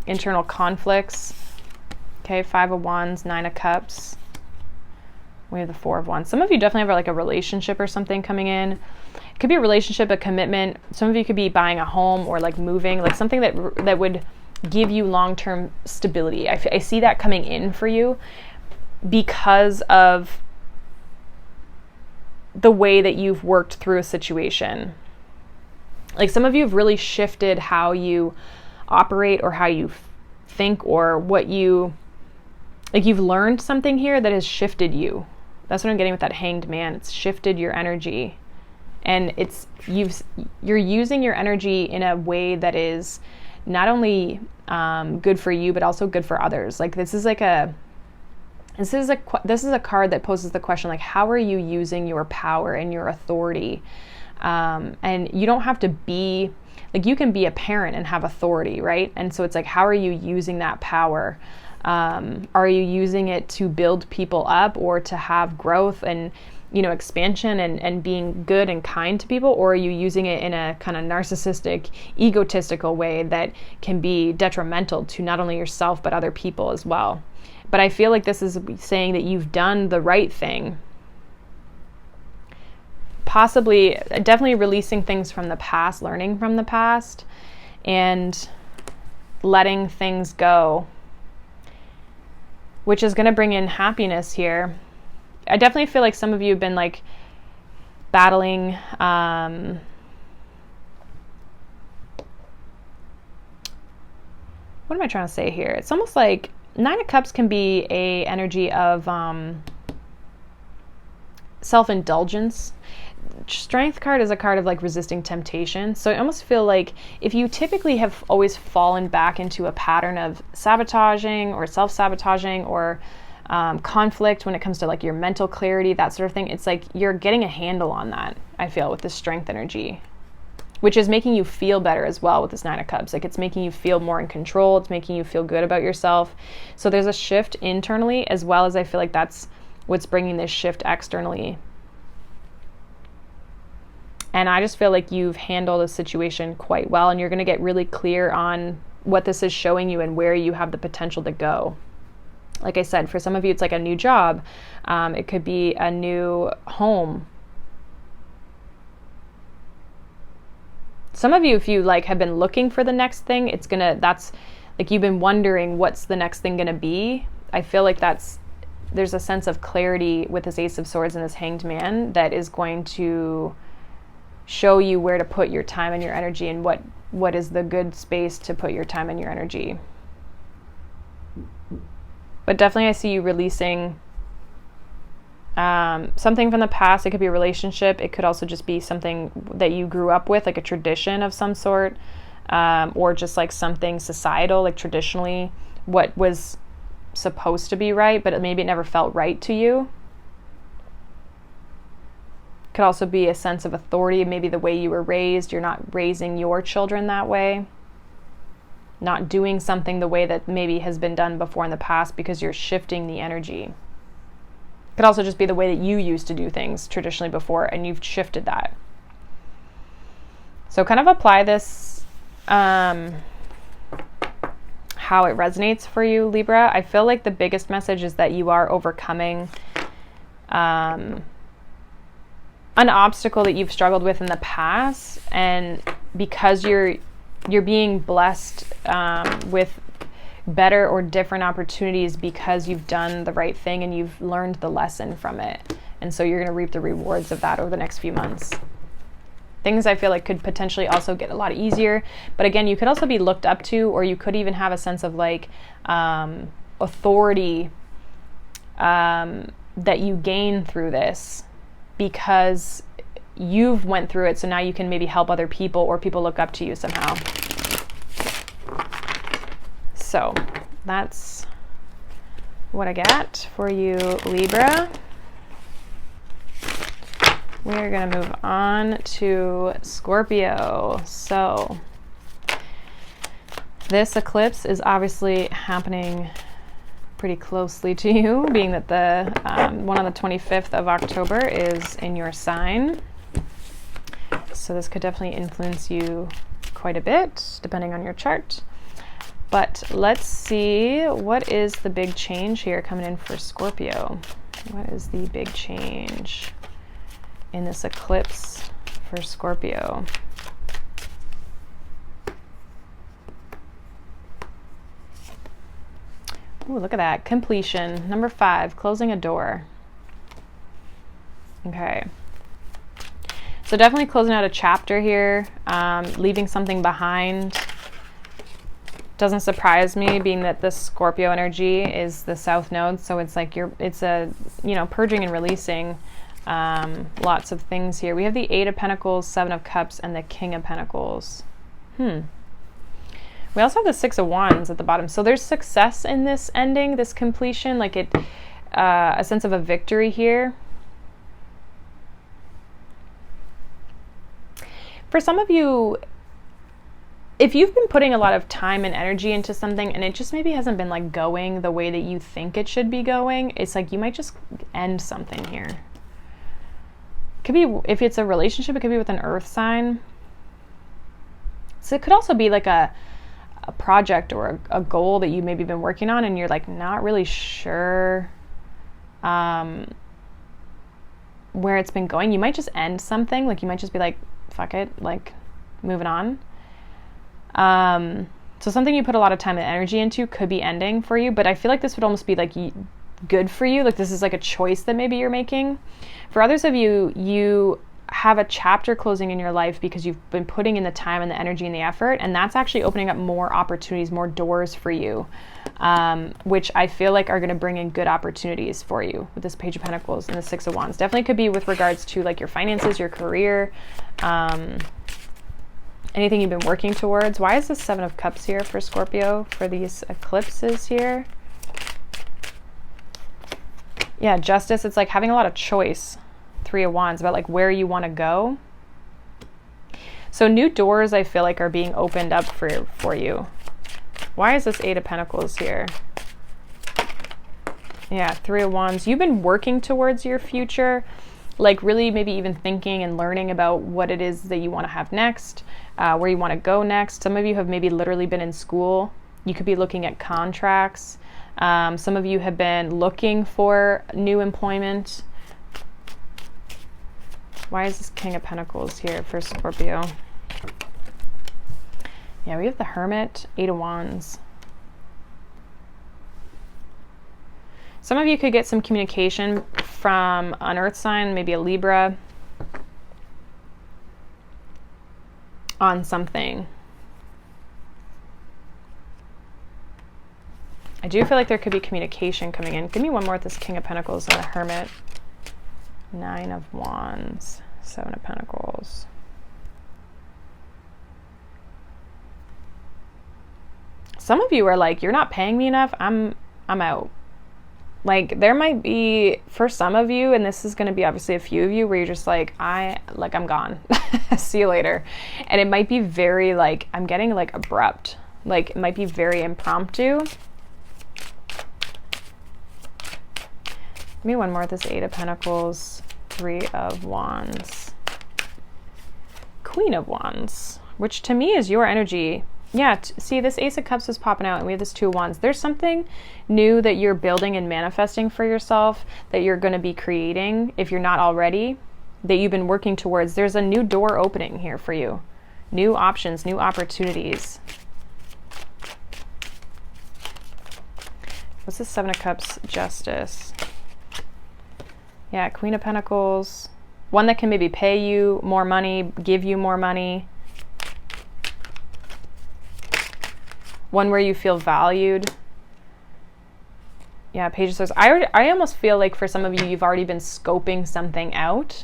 internal conflicts. Okay, Five of Wands, Nine of Cups. We have the Four of Wands. Some of you definitely have like a relationship or something coming in. It could be a relationship, a commitment. Some of you could be buying a home or like moving, like something that would give you long-term stability. I see that coming in for you because of the way that you've worked through a situation. Like some of you have really shifted how you operate or how you think, or what you, like you've learned something here that has shifted you. That's what I'm getting with that Hanged Man. It's shifted your energy. And you're using your energy in a way that is not only good for you, but also good for others. Like this is a card that poses the question, like, how are you using your power and your authority? And you don't have to be, like, you can be a parent and have authority, right? And so it's like, how are you using that power? Are you using it to build people up, or to have growth and, you know, expansion and being good and kind to people? Or are you using it in a kind of narcissistic, egotistical way that can be detrimental to not only yourself, but other people as well? But I feel like this is saying that you've done the right thing. Possibly, definitely releasing things from the past, learning from the past, and letting things go, which is going to bring in happiness here. I definitely feel like some of you have been like battling what am I trying to say here? It's almost like Nine of Cups can be a energy of self-indulgence. Strength card is a card of like resisting temptation. So I almost feel like if you typically have always fallen back into a pattern of sabotaging or self-sabotaging or conflict when it comes to like your mental clarity, that sort of thing, it's like you're getting a handle on that, I feel, with the Strength energy, which is making you feel better as well with this Nine of Cups. Like it's making you feel more in control. It's making you feel good about yourself. So there's a shift internally, as well as I feel like that's what's bringing this shift externally. And I just feel like you've handled a situation quite well, and you're going to get really clear on what this is showing you and where you have the potential to go. Like I said, for some of you, it's like a new job. It could be a new home. Some of you, if you like have been looking for the next thing, that's like you've been wondering what's the next thing going to be. I feel like there's a sense of clarity with this Ace of Swords and this Hanged Man that is going to show you where to put your time and your energy, and what is the good space to put your time and your energy. But definitely I see you releasing something from the past. It could be a relationship. It could also just be something that you grew up with, like a tradition of some sort, or just like something societal, like traditionally what was supposed to be right, but maybe it never felt right to you. Could also be a sense of authority, maybe the way you were raised. You're not raising your children that way. Not doing something the way that maybe has been done before in the past because you're shifting the energy. Could also just be the way that you used to do things traditionally before, and you've shifted that. So kind of apply this, how it resonates for you, Libra. I feel like the biggest message is that you are overcoming an obstacle that you've struggled with in the past, and because you're being blessed with better or different opportunities because you've done the right thing and you've learned the lesson from it. And so you're going to reap the rewards of that over the next few months. Things I feel like could potentially also get a lot easier. But again, you could also be looked up to, or you could even have a sense of like authority that you gain through this because you've went through it. So now you can maybe help other people, or people look up to you somehow. so that's what I got for you, Libra. We're going to move on to Scorpio. So this eclipse is obviously happening pretty closely to you, being that the one on the 25th of October is in your sign. So this could definitely influence you quite a bit, depending on your chart. But let's see, what is the big change here coming in for Scorpio? What is the big change in this eclipse for Scorpio? Ooh, look at that. Completion. Number 5, closing a door. Okay. So definitely closing out a chapter here, leaving something behind. Doesn't surprise me, being that the Scorpio energy is the South Node. So it's like it's a, you know, purging and releasing lots of things here. We have the 8 of Pentacles, 7 of Cups, and the King of Pentacles. We also have the 6 of Wands at the bottom. So there's success in this ending, this completion, like a sense of a victory here. For some of you, if you've been putting a lot of time and energy into something and it just maybe hasn't been like going the way that you think it should be going, it's like you might just end something here. It could be, if it's a relationship, it could be with an earth sign. So it could also be like a project or a goal that you maybe been working on and you're like not really sure where it's been going. You might just end something, like you might just be like, fuck it, like moving on. So something you put a lot of time and energy into could be ending for you, but I feel like this would almost be like good for you. Like this is like a choice that maybe you're making. For others of you, you have a chapter closing in your life because you've been putting in the time and the energy and the effort, and that's actually opening up more opportunities, more doors for you, which I feel like are going to bring in good opportunities for you with this Page of Pentacles and the 6 of Wands. Definitely could be with regards to like your finances, your career, anything you've been working towards. Why is the 7 of Cups here for Scorpio for these eclipses here? Yeah, justice. It's like having a lot of choice. 3 of Wands, about like where you want to go. So new doors I feel like are being opened up for you. Why is this 8 of Pentacles here? Yeah, 3 of Wands. You've been working towards your future, like really maybe even thinking and learning about what it is that you want to have next, where you want to go next. Some of you have maybe literally been in school. You could be looking at contracts. Some of you have been looking for new employment. Why is this King of Pentacles here for Scorpio? Yeah, we have the Hermit, 8 of Wands. Some of you could get some communication from an earth sign, maybe a Libra, on something. I do feel like there could be communication coming in. Give me one more with this King of Pentacles and the Hermit. 9 of Wands, 7 of Pentacles. Some of you are like, you're not paying me enough, I'm out. Like there might be, for some of you, and this is going to be obviously a few of you, where you're just like, I'm gone. See you later. And it might be very like, I'm getting like abrupt. Like it might be very impromptu. Give me one more with this 8 of Pentacles, 3 of Wands, Queen of Wands, which to me is your energy. Yeah, see this Ace of Cups is popping out and we have this 2 of Wands. There's something new that you're building and manifesting for yourself that you're going to be creating, if you're not already, that you've been working towards. There's a new door opening here for you. New options, new opportunities. What's this 7 of Cups? Justice. Yeah, Queen of Pentacles. One that can maybe pay you more money, give you more money. One where you feel valued. Yeah, Page of Swords. I almost feel like for some of you, you've already been scoping something out.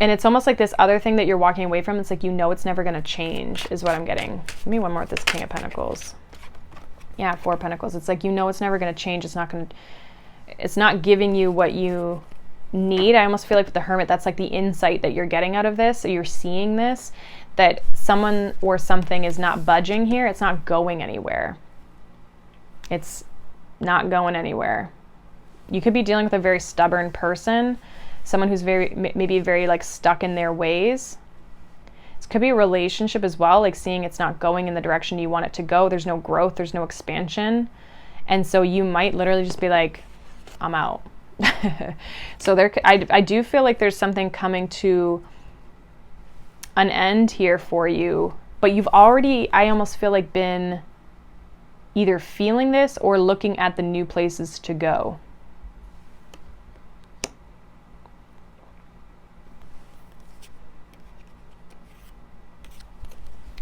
And it's almost like this other thing that you're walking away from. It's like, you know, it's never going to change is what I'm getting. Give me one more with this King of Pentacles. Yeah, 4 of Pentacles. It's like, you know, it's never going to change. It's not giving you what you need. I almost feel like with the Hermit, that's like the insight that you're getting out of this. So you're seeing this, that someone or something is not budging here. It's not going anywhere. It's not going anywhere. You could be dealing with a very stubborn person, someone who's maybe very like stuck in their ways. It could be a relationship as well, like seeing it's not going in the direction you want it to go. There's no growth, there's no expansion. And so you might literally just be like, I'm out. So I do feel like there's something coming to an end here for you, but you've already, I almost feel like, been either feeling this or looking at the new places to go.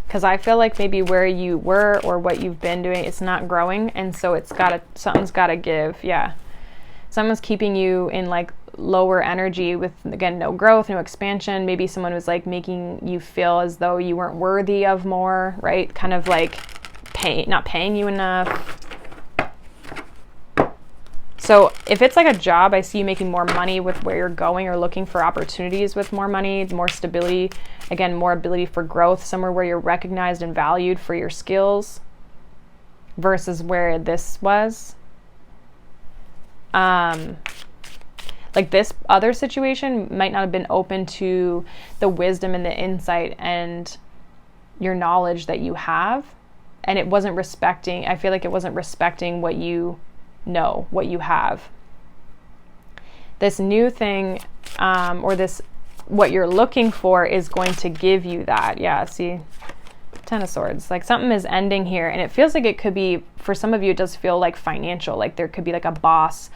Because I feel like maybe where you were or what you've been doing, it's not growing. And so something's got to give. Yeah. Someone's keeping you in like lower energy with, again, no growth, no expansion. Maybe someone was like making you feel as though you weren't worthy of more, right? Kind of like not paying you enough. So if it's like a job, I see you making more money with where you're going or looking for opportunities with more money, more stability, again, more ability for growth, somewhere where you're recognized and valued for your skills versus where this was. Like this other situation might not have been open to the wisdom and the insight and your knowledge that you have. And it wasn't respecting, I feel like it wasn't respecting what you know, what you have. This new thing, or this, what you're looking for is going to give you that. Yeah, see, Ten of Swords. Like something is ending here, and it feels like it could be, for some of you, it does feel like financial, like there could be like a boss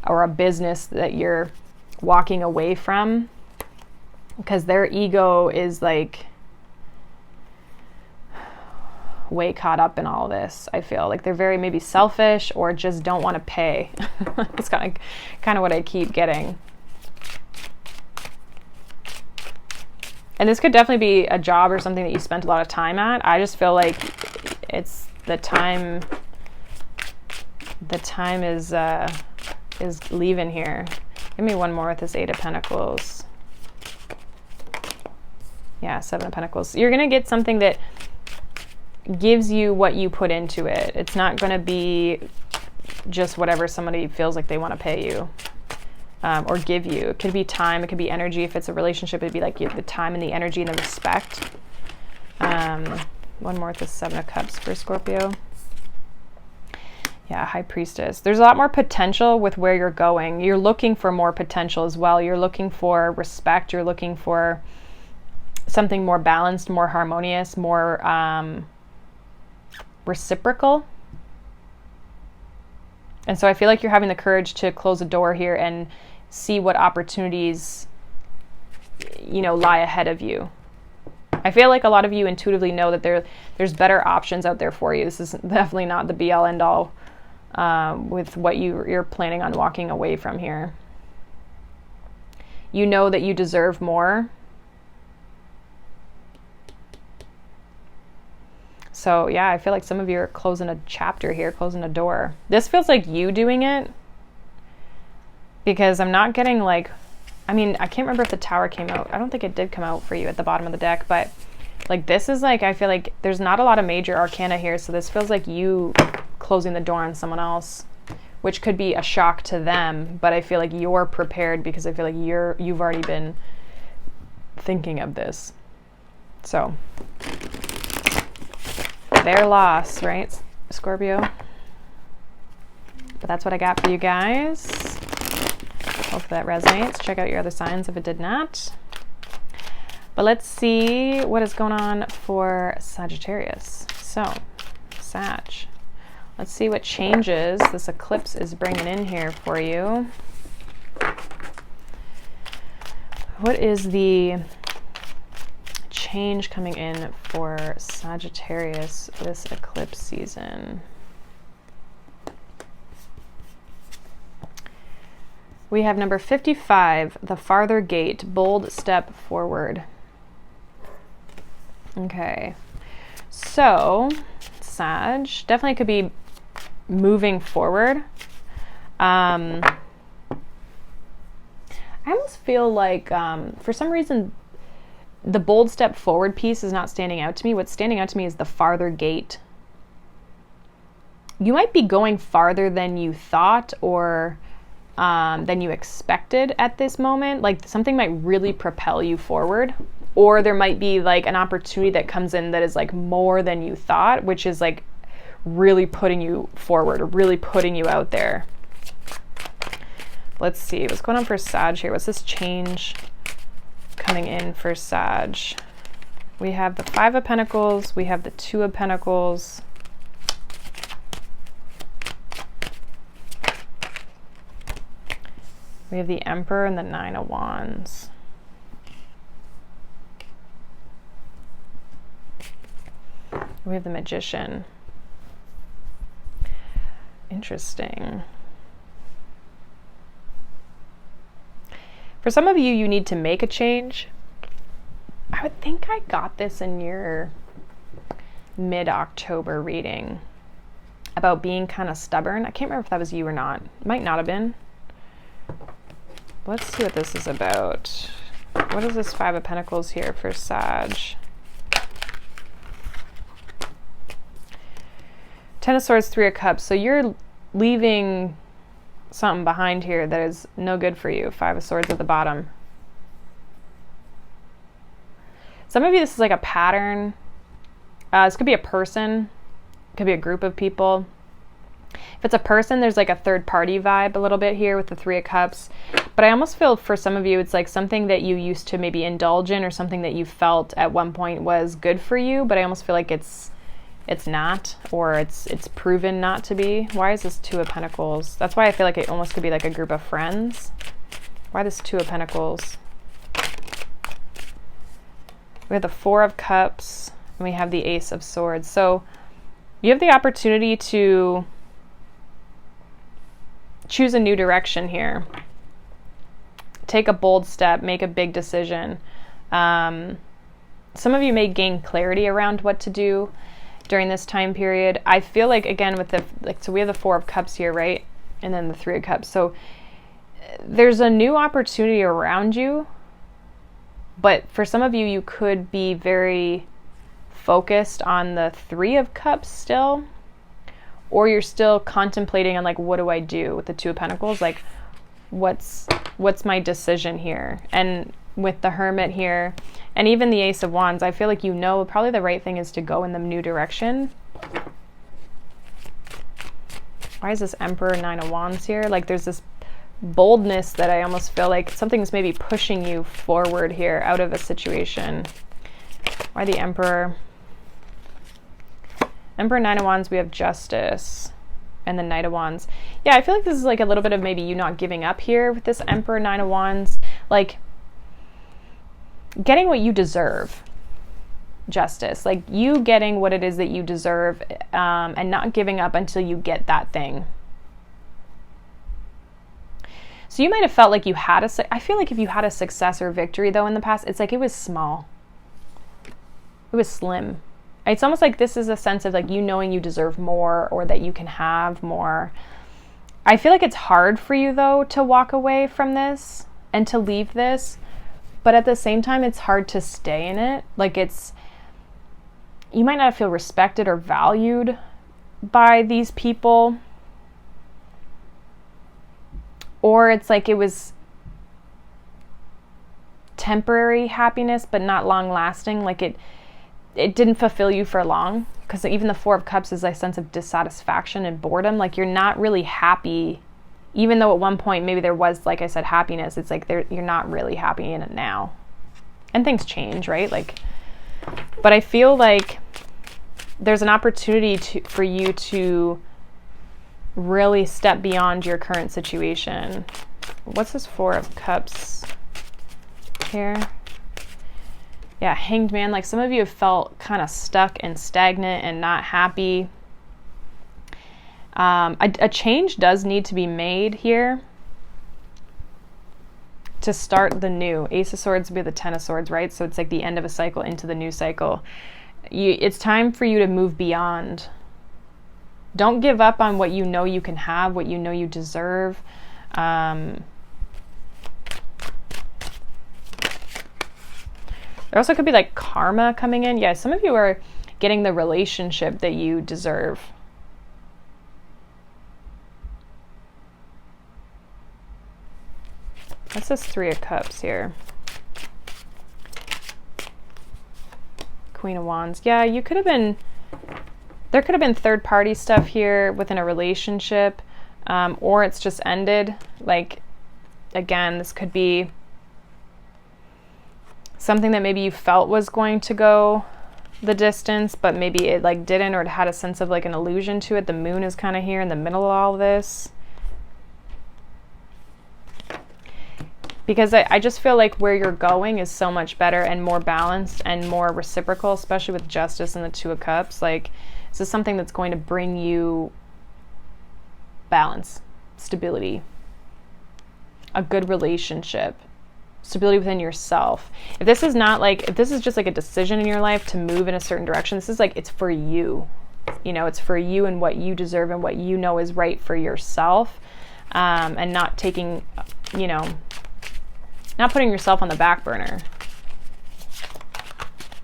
or a business that you're walking away from because their ego is like way caught up in all this. I feel like they're very maybe selfish or just don't want to pay. It's kind of what I keep getting. And this could definitely be a job or something that you spent a lot of time at. I just feel like it's the time is leaving here. Give me one more with this 8 of Pentacles. Yeah, 7 of Pentacles. You're going to get something that gives you what you put into it. It's not going to be just whatever somebody feels like they want to pay you or give you. It could be time. It could be energy. If it's a relationship, it'd be like the time and the energy and the respect. One more with this 7 of Cups for Scorpio. Yeah, High Priestess. There's a lot more potential with where you're going. You're looking for more potential as well. You're looking for respect. You're looking for something more balanced, more harmonious, more reciprocal. And so I feel like you're having the courage to close a door here and see what opportunities, lie ahead of you. I feel like a lot of you intuitively know that there's better options out there for you. This is definitely not the be all end all with what you're planning on walking away from here. You know that you deserve more. So yeah, I feel like some of you are closing a chapter here, closing a door. This feels like you doing it because I'm not getting I can't remember if the Tower came out. I don't think it did come out for you at the bottom of the deck, but this is I feel like there's not a lot of major arcana here. So this feels like you closing the door on someone else, which could be a shock to them, but I feel like you're prepared because I feel like you've already been thinking of this. So their loss, right, Scorpio? But that's what I got for you guys. Hope that resonates. Check out your other signs if it did not. But let's see what is going on for Sagittarius. So, Sag. Let's see what changes this eclipse is bringing in here for you. What is the change coming in for Sagittarius this eclipse season? We have number 55, the farther gate, bold step forward. Okay, so Sag definitely could be moving forward. I almost feel like for some reason the bold step forward piece is not standing out to me. What's standing out to me is the farther gate. You might be going farther than you thought or than you expected at this moment. Like something might really propel you forward, or there might be like an opportunity that comes in that is like more than you thought, which is like really putting you forward or really putting you out there. Let's see what's going on for Sag here. What's this change coming in for Sag? We have the 5 of Pentacles. We have the 2 of Pentacles. We have the Emperor and the 9 of Wands. We have the Magician. Interesting. For some of you, you need to make a change. I would think I got this in your mid-October reading about being kind of stubborn. I can't remember if that was you or not. It might not have been. Let's see what this is about. What is this 5 of Pentacles here for Sag? 10 of Swords, 3 of Cups. So you're leaving something behind here that is no good for you. 5 of Swords at the bottom. Some of you, this is like a pattern. This could be a person. It could be a group of people. If it's a person, there's like a third party vibe a little bit here with the 3 of Cups. But I almost feel for some of you, it's like something that you used to maybe indulge in or something that you felt at one point was good for you, but I almost feel like it's not, or it's proven not to be. Why is this 2 of Pentacles? That's why I feel like it almost could be like a group of friends. Why this 2 of Pentacles? We have the 4 of Cups and we have the Ace of Swords. So you have the opportunity to choose a new direction here. Take a bold step, make a big decision. Some of you may gain clarity around what to do during this time period. I feel like, again, with the, so we have the 4 of Cups here, right? And then the 3 of Cups. So there's a new opportunity around you, but for some of you, you could be very focused on the 3 of Cups still, or you're still contemplating on like, what do I do with the 2 of Pentacles? Like, what's my decision here? And with the Hermit here, and even the Ace of Wands, I feel like probably the right thing is to go in the new direction. Why is this Emperor 9 of Wands here? Like there's this boldness that I almost feel like something's maybe pushing you forward here out of a situation. Why the Emperor? Emperor 9 of Wands, we have Justice. And the Knight of Wands. Yeah, I feel like this is like a little bit of maybe you not giving up here with this Emperor 9 of Wands. Like getting what you deserve. Justice. Like you getting what it is that you deserve and not giving up until you get that thing. So you might have felt like you had I feel like if you had a success or victory though in the past, it's like it was small. It was slim. It's almost like this is a sense of like you knowing you deserve more or that you can have more. I feel like it's hard for you though to walk away from this and to leave this, but at the same time it's hard to stay in it. Like you might not feel respected or valued by these people, or it's like it was temporary happiness but not long lasting. Like it didn't fulfill you for long, because even the 4 of Cups is a sense of dissatisfaction and boredom. Like you're not really happy, even though at one point maybe there was, like I said, happiness. It's like you're not really happy in it now, and things change, right? Like, but I feel like there's an opportunity for you to really step beyond your current situation. What's this 4 of Cups here? Yeah, Hanged Man. Like some of you have felt kind of stuck and stagnant and not happy. A change does need to be made here. to start the new. Ace of Swords would be the Ten of Swords, right? So it's like the end of a cycle into the new cycle. It's time for you to move beyond. Don't give up on what you know you can have, what you know you deserve. There also could be like karma coming in. Yeah, some of you are getting the relationship that you deserve. What's this Three of Cups here? Queen of Wands. Yeah, you could have been, there could have been third party stuff here within a relationship, or it's just ended. Like, again, this could be something that maybe you felt was going to go the distance, but maybe it like didn't, or it had a sense of like an illusion to it. The moon is kind of here in the middle of all of this. Because I just feel like where you're going is so much better and more balanced and more reciprocal, especially with Justice and the Two of Cups. Like, this is something that's going to bring you balance, stability, a good relationship, stability within yourself. If this is not like, if this is just like a decision in your life to move in a certain direction, this is like, it's for you. You know, it's for you and what you deserve and what you know is right for yourself, and not taking, you know, not putting yourself on the back burner.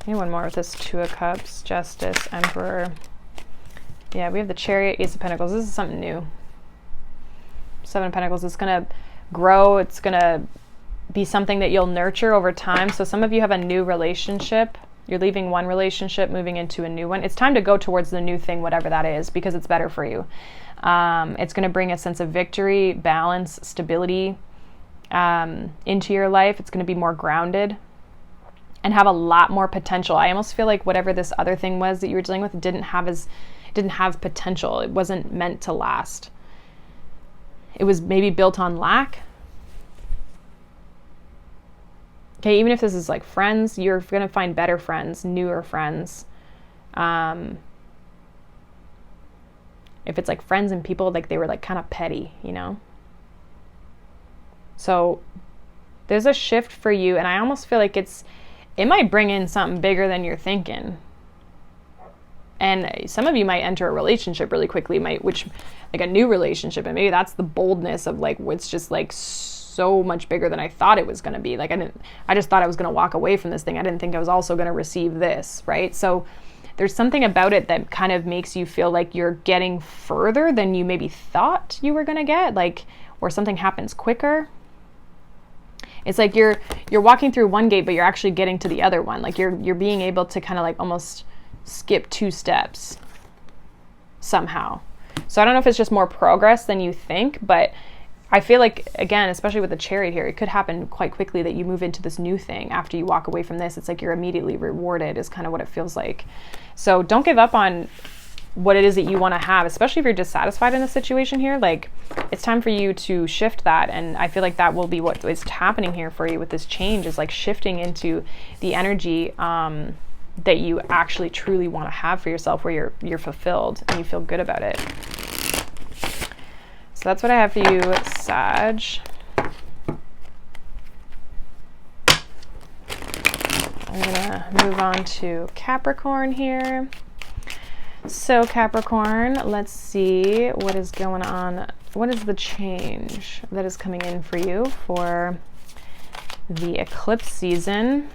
Maybe one more with this Two of Cups, Justice, Emperor. Yeah, we have the Chariot, Ace of Pentacles. This is something new. Seven of Pentacles. It's going to grow. It's going to be something that you'll nurture over time. So some of you have a new relationship. You're leaving one relationship, moving into a new one. It's time to go towards the new thing, whatever that is, because it's better for you. It's going to bring a sense of victory, balance, stability into your life. It's going to be more grounded and have a lot more potential. I almost feel like whatever this other thing was that you were dealing with didn't have potential. It wasn't meant to last. It was maybe built on lack. Okay, even if this is like friends, you're going to find better friends, newer friends. If it's like friends and people, like they were like kind of petty, you know? So there's a shift for you, and I almost feel like it might bring in something bigger than you're thinking. And some of you might enter a relationship really quickly, which like a new relationship, and maybe that's the boldness of like, it's just like so much bigger than I thought it was going to be. Like I just thought I was going to walk away from this thing. I didn't think I was also going to receive this, right? So there's something about it that kind of makes you feel like you're getting further than you maybe thought you were going to get, like, or something happens quicker. It's like you're walking through one gate, but you're actually getting to the other one. Like you're being able to kind of like almost skip 2 steps somehow. So I don't know if it's just more progress than you think, but I feel like, again, especially with the Chariot here, it could happen quite quickly that you move into this new thing after you walk away from this. It's like you're immediately rewarded is kind of what it feels like. So don't give up on what it is that you want to have, especially if you're dissatisfied in the situation here. Like, it's time for you to shift that. And I feel like that will be what is happening here for you with this change, is like shifting into the energy that you actually truly want to have for yourself, where you're fulfilled and you feel good about it. So that's what I have for you, Sag. I'm gonna move on to Capricorn here. So Capricorn, let's see what is going on. What is the change that is coming in for you for the eclipse season?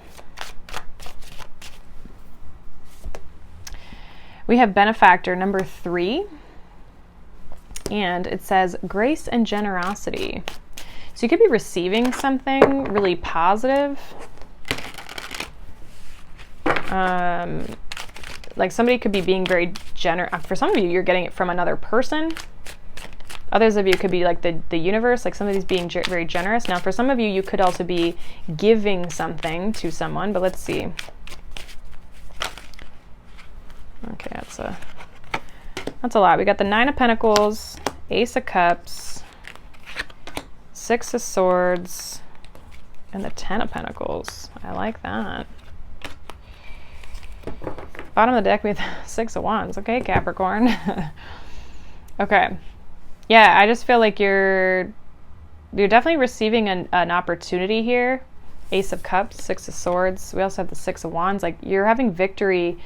We have benefactor number 3, and it says grace and generosity. So you could be receiving something really positive. Like somebody could be being very generous. For some of you, you're getting it from another person. Others of you could be like the universe, like somebody's being very generous. Now, for some of you, you could also be giving something to someone, but let's see. Okay, that's a lot. We got the 9 of Pentacles, Ace of Cups, 6 of Swords, and the 10 of Pentacles. I like that. Bottom of the deck, we have 6 of Wands. Okay, Capricorn. Okay. Yeah, I just feel like you're you're definitely receiving an opportunity here. Ace of Cups, Six of Swords. We also have the Six of Wands. Like, you're having victory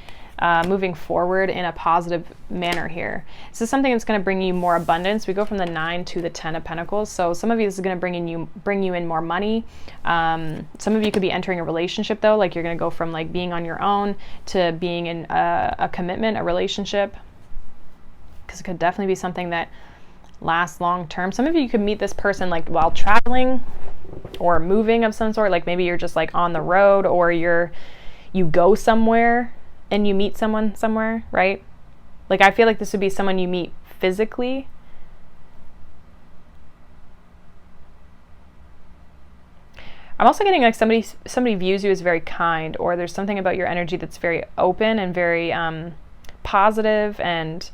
moving forward in a positive manner here. This is something that's going to bring you more abundance. We go from the 9 to the 10 of Pentacles. So some of you, this is going to bring you in more money. Some of you could be entering a relationship though. Like, you're going to go from like being on your own to being in a commitment, a relationship. Because it could definitely be something that lasts long term. Some of you could meet this person like while traveling or moving of some sort. Like, maybe you're just like on the road, or you go somewhere and you meet someone somewhere, right? Like, I feel like this would be someone you meet physically. I'm also getting like somebody views you as very kind, or there's something about your energy that's very open and very positive and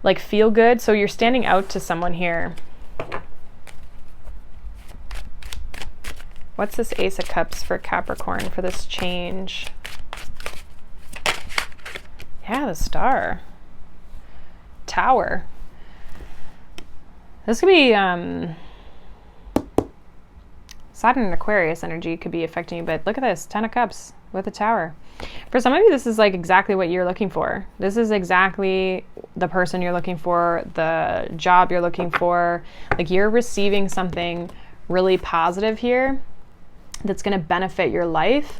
like feel good. So you're standing out to someone here. What's this Ace of Cups for Capricorn for this change? Yeah, the Star. Tower. This could be Saturn and Aquarius energy could be affecting you, but look at this, 10 of Cups with the Tower. For some of you, this is like exactly what you're looking for. This is exactly the person you're looking for, the job you're looking for. Like, you're receiving something really positive here that's going to benefit your life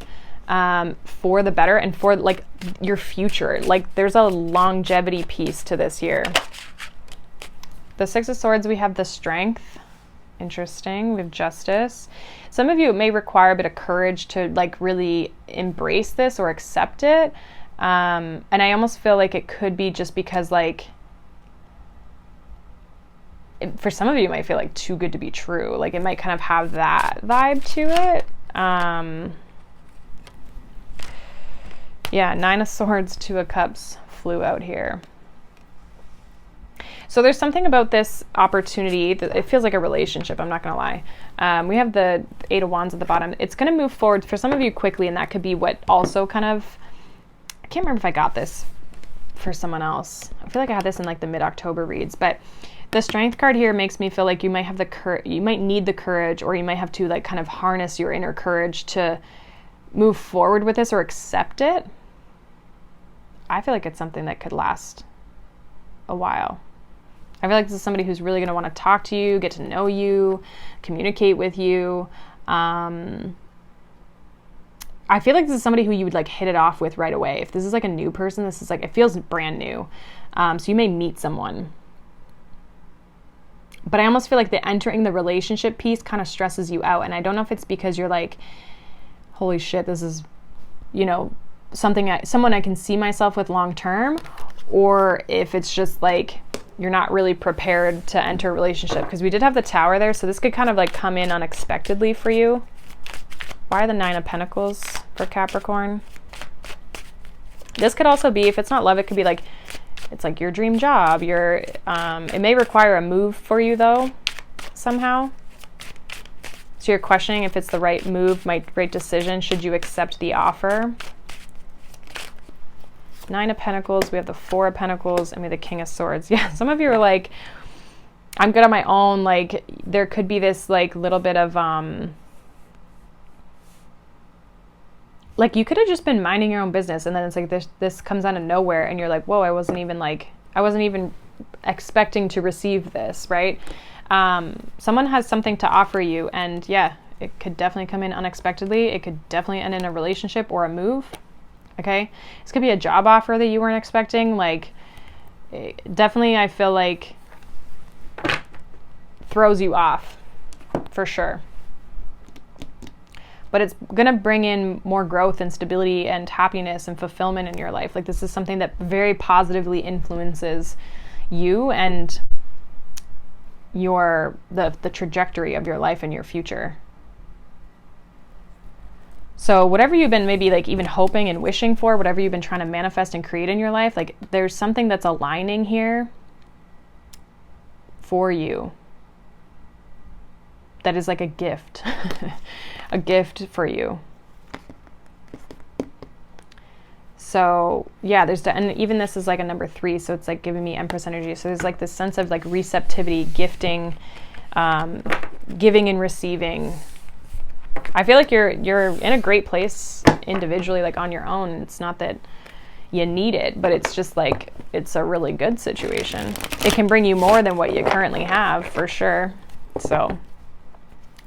for the better and for like your future. Like, there's a longevity piece to this year. The Six of Swords, we have the Strength. Interesting. We have Justice. Some of you, it may require a bit of courage to like really embrace this or accept it. And I almost feel like it could be just because like, for some of you, it might feel like too good to be true. Like, it might kind of have that vibe to it. Yeah, 9 of Swords, 2 of Cups flew out here. So there's something about this opportunity that it feels like a relationship, I'm not going to lie. We have the 8 of Wands at the bottom. It's going to move forward for some of you quickly, and that could be what also kind of, I can't remember if I got this for someone else. I feel like I had this in like the mid-October reads, but the Strength card here makes me feel like you might have you might need the courage, or you might have to like kind of harness your inner courage to move forward with this or accept it. I feel like it's something that could last a while. I feel like this is somebody who's really going to want to talk to you, get to know you, communicate with you. I feel like this is somebody who you would like hit it off with right away. If this is like a new person, this is like, it feels brand new. So you may meet someone. But I almost feel like the entering the relationship piece kind of stresses you out. And I don't know if it's because you're like, holy shit, this is, you know, someone I can see myself with long term, or if it's just like you're not really prepared to enter a relationship, because we did have the Tower there, so this could kind of like come in unexpectedly for you. Why are the 9 of Pentacles for Capricorn? This could also be, if it's not love, it could be like, it's like your dream job. It may require a move for you though, somehow. So you're questioning if it's the right move, right decision. Should you accept the offer? 9 of Pentacles, we have the 4 of Pentacles, and we have the King of Swords. Yeah, some of you are like, I'm good on my own. Like, there could be this like little bit of, like, you could have just been minding your own business, and then it's like this comes out of nowhere, and you're like, whoa, I wasn't even expecting to receive this, right? Someone has something to offer you, and yeah, it could definitely come in unexpectedly. It could definitely end in a relationship or a move. Okay, this could be a job offer that you weren't expecting. Like, definitely, I feel like throws you off for sure. But it's gonna bring in more growth and stability and happiness and fulfillment in your life. Like, this is something that very positively influences you and the trajectory of your life and your future. So whatever you've been maybe like even hoping and wishing for, whatever you've been trying to manifest and create in your life, like, there's something that's aligning here for you that is like a gift, a gift for you. So yeah, and even this is like a number 3, so it's like giving me Empress energy. So there's like this sense of like receptivity, gifting, giving and receiving. I feel like you're in a great place individually, like on your own. It's not that you need it, but it's just like, it's a really good situation. It can bring you more than what you currently have, for sure. So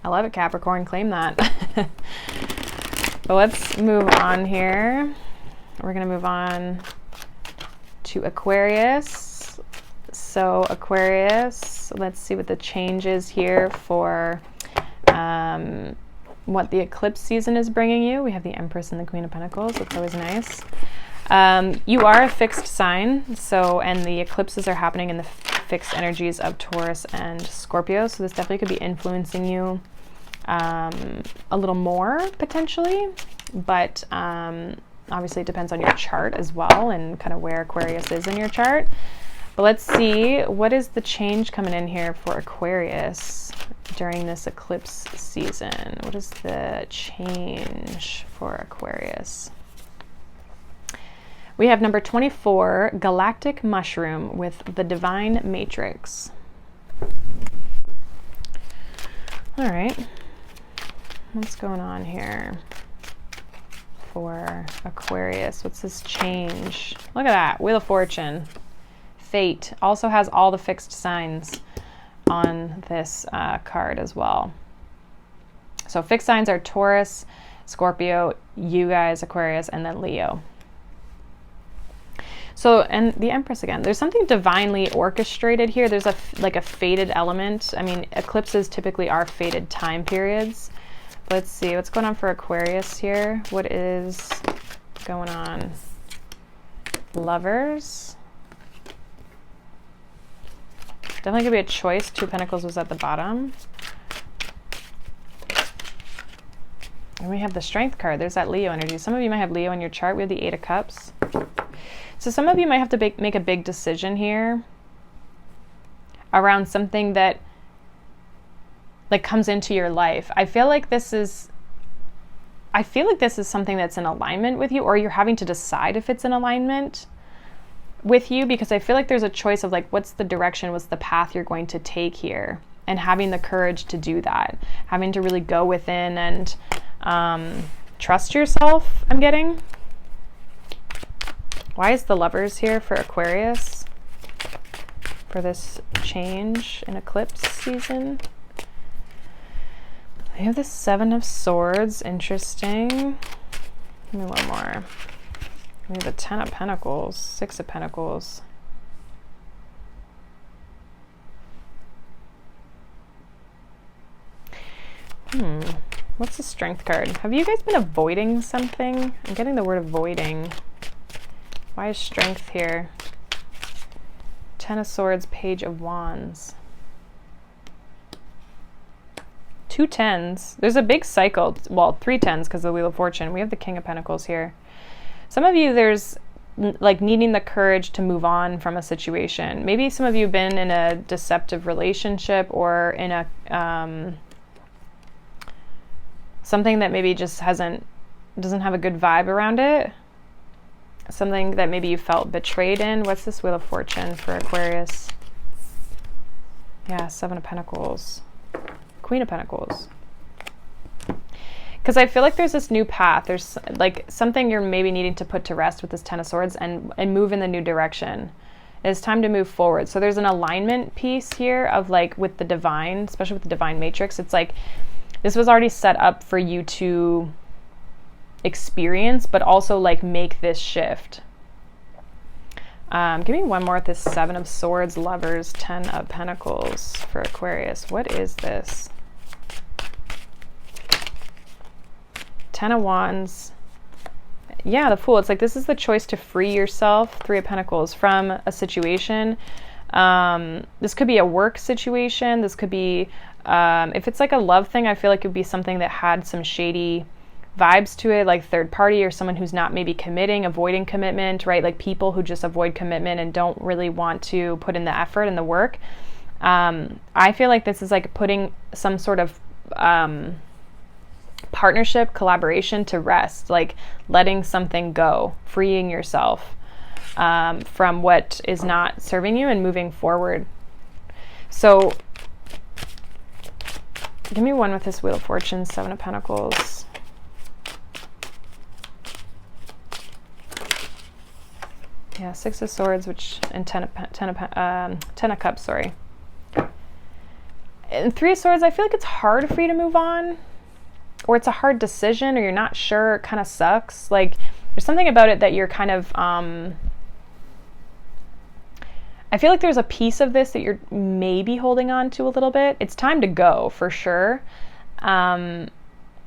I love it, Capricorn. Claim that. But let's move on here. We're going to move on to Aquarius. So Aquarius, let's see what the change is here for what the eclipse season is bringing you. We have the Empress and the Queen of Pentacles. That's always nice. You are a fixed sign, so, and the eclipses are happening in the fixed energies of Taurus and Scorpio, so this definitely could be influencing you a little more potentially, but obviously it depends on your chart as well and kind of where Aquarius is in your chart. But let's see, what is the change coming in here for Aquarius during this eclipse season? What is the change for Aquarius? We have number 24, Galactic Mushroom with the Divine Matrix. All right, what's going on here for Aquarius? What's this change? Look at that, Wheel of Fortune. Fate also has all the fixed signs on this card as well. So fixed signs are Taurus, Scorpio, you guys, Aquarius, and then Leo. So, and the Empress again, there's something divinely orchestrated here. There's like a fated element. I mean, eclipses typically are fated time periods. Let's see what's going on for Aquarius here. What is going on? Lovers. Definitely could be a choice. Two of Pentacles was at the bottom. And we have the Strength card. There's that Leo energy. Some of you might have Leo in your chart. We have the Eight of Cups. So some of you might have to make a big decision here around something that like comes into your life. I feel like this is something that's in alignment with you, or you're having to decide if it's in alignment with you, because I feel like there's a choice of like, what's the direction, what's the path you're going to take here, and having the courage to do that, having to really go within and trust yourself, I'm getting. Why is the Lovers here for Aquarius for this change in eclipse season? We have the Seven of Swords. Interesting. Give me one more. We have the Ten of Pentacles, Six of Pentacles. What's the Strength card? Have you guys been avoiding something? I'm getting the word avoiding. Why is Strength here? Ten of Swords, Page of Wands. Two tens. There's a big cycle. Well, three tens because of the Wheel of Fortune. We have the King of Pentacles here. Some of you, there's like needing the courage to move on from a situation. Maybe some of you have been in a deceptive relationship, or in a something that maybe just doesn't have a good vibe around it. Something that maybe you felt betrayed in. What's this Wheel of Fortune for Aquarius? Yeah, Seven of Pentacles. Queen of Pentacles. Because I feel like there's this new path. There's like something you're maybe needing to put to rest with this Ten of Swords and move in the new direction. It's time to move forward. So there's an alignment piece here of like with the divine, especially with the Divine Matrix. It's like this was already set up for you to experience, but also like make this shift. Give me one more at this Seven of Swords, Lovers, Ten of Pentacles for Aquarius. What is this? Ten of Wands. Yeah, the Fool. It's like this is the choice to free yourself, Three of Pentacles, from a situation. This could be a work situation. This could be, if it's like a love thing, I feel like it would be something that had some shady vibes to it, like third party or someone who's not maybe committing, avoiding commitment, right? Like people who just avoid commitment and don't really want to put in the effort and the work. I feel like this is like putting some sort of partnership, collaboration to rest, like letting something go, freeing yourself from what is not serving you and moving forward. So Give me one with this Wheel of Fortune, Seven of Pentacles. Yeah, Six of Swords, and Ten of Cups, sorry. And Three of Swords, I feel like it's hard for you to move on, or it's a hard decision, or you're not sure, it kind of sucks. Like, there's something about it that you're kind of, I feel like there's a piece of this that you're maybe holding on to a little bit. It's time to go, for sure.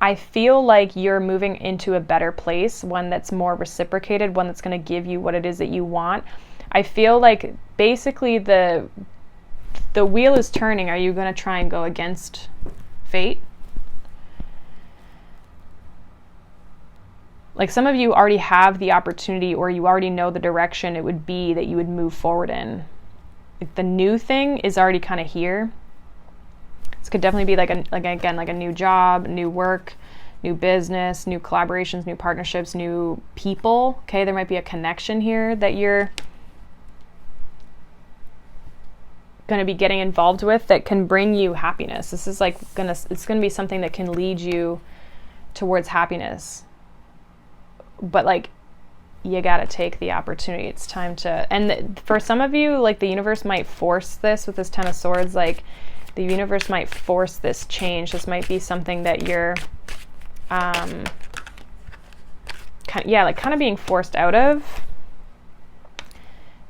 I feel like you're moving into a better place, one that's more reciprocated, one that's going to give you what it is that you want. I feel like basically the wheel is turning. Are you going to try and go against fate? Like, some of you already have the opportunity, or you already know the direction it would be that you would move forward in. Like, the new thing is already kind of here. This could definitely be like a new job, new work, new business, new collaborations, new partnerships, new people. Okay, there might be a connection here that you're going to be getting involved with that can bring you happiness. This is like it's going to be something that can lead you towards happiness. But like, you got to take the opportunity. It's time to, and for some of you, like, the universe might force this with this Ten of Swords. Like, the universe might force this change. This might be something that you're, kind of being forced out of.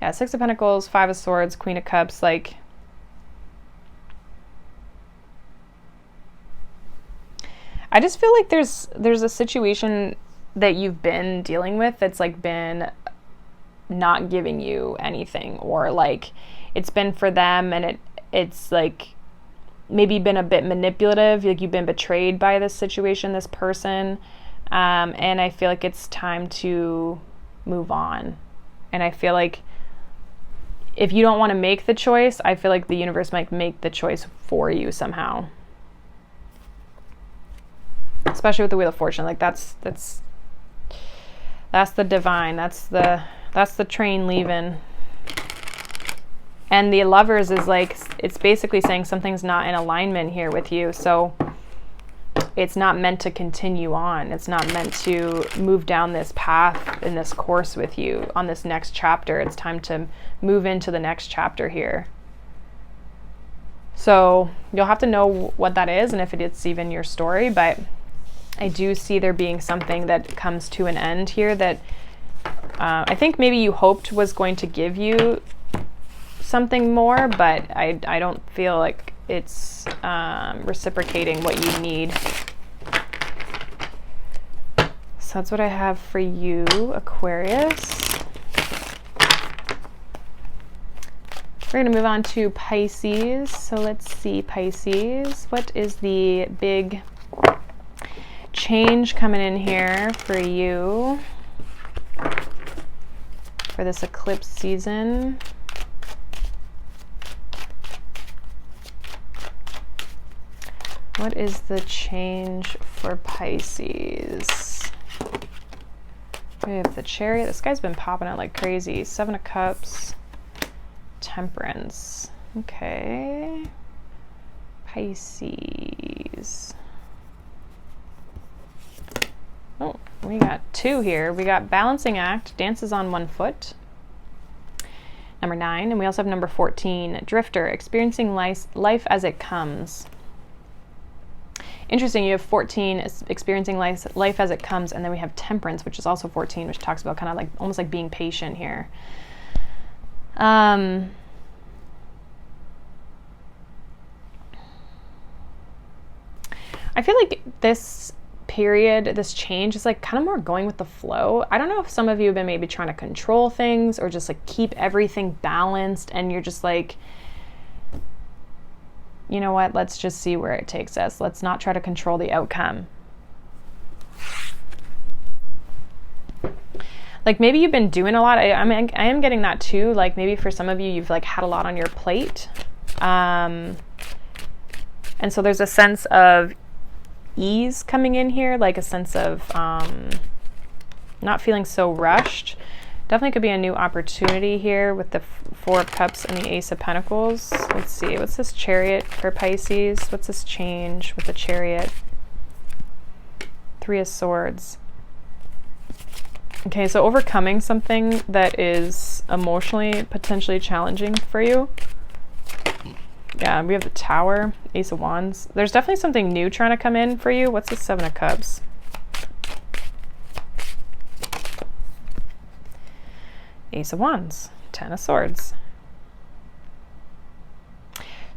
Yeah, Six of Pentacles, Five of Swords, Queen of Cups. Like, I just feel like there's a situation that you've been dealing with that's like been not giving you anything, or like it's been for them and it's like maybe been a bit manipulative, like you've been betrayed by this situation, this person, and I feel like it's time to move on. And I feel like if you don't want to make the choice, I feel like the universe might make the choice for you somehow, especially with the Wheel of Fortune. Like, that's the divine. That's the train leaving. And the Lovers is like, it's basically saying something's not in alignment here with you. So it's not meant to continue on. It's not meant to move down this path in this course with you on this next chapter. It's time to move into the next chapter here. So you'll have to know what that is and if it's even your story, but I do see there being something that comes to an end here that I think maybe you hoped was going to give you something more, but I don't feel like it's reciprocating what you need. So that's what I have for you, Aquarius. We're going to move on to Pisces. So let's see, Pisces. What is the big change coming in here for you for this eclipse season? What is the change for Pisces? We have the Chariot. This guy's been popping out like crazy. Seven of Cups, Temperance. Okay. Pisces. Oh, we got two here. We got Balancing Act, Dances on One Foot. Number 9. And we also have number 14, Drifter, Experiencing Life as It Comes. Interesting, you have 14, Experiencing life as it comes, and then we have Temperance, which is also 14, which talks about kind of like almost like being patient here. I feel like this period, this change is like kind of more going with the flow. I don't know if some of you have been maybe trying to control things or just like keep everything balanced, and you're just like, you know what, let's just see where it takes us. Let's not try to control the outcome. Like maybe you've been doing a lot. I am getting that too. Like maybe for some of you, you've like had a lot on your plate. And so there's a sense of ease coming in here, like a sense of not feeling so rushed. Definitely could be a new opportunity here with the Four of Cups and the Ace of Pentacles. Let's see, what's this Chariot for Pisces? What's this change with the Chariot? Three of Swords. Okay, so overcoming something that is emotionally potentially challenging for you. Yeah, we have the Tower, Ace of Wands. There's definitely something new trying to come in for you. What's the Seven of Cups? Ace of Wands, Ten of Swords.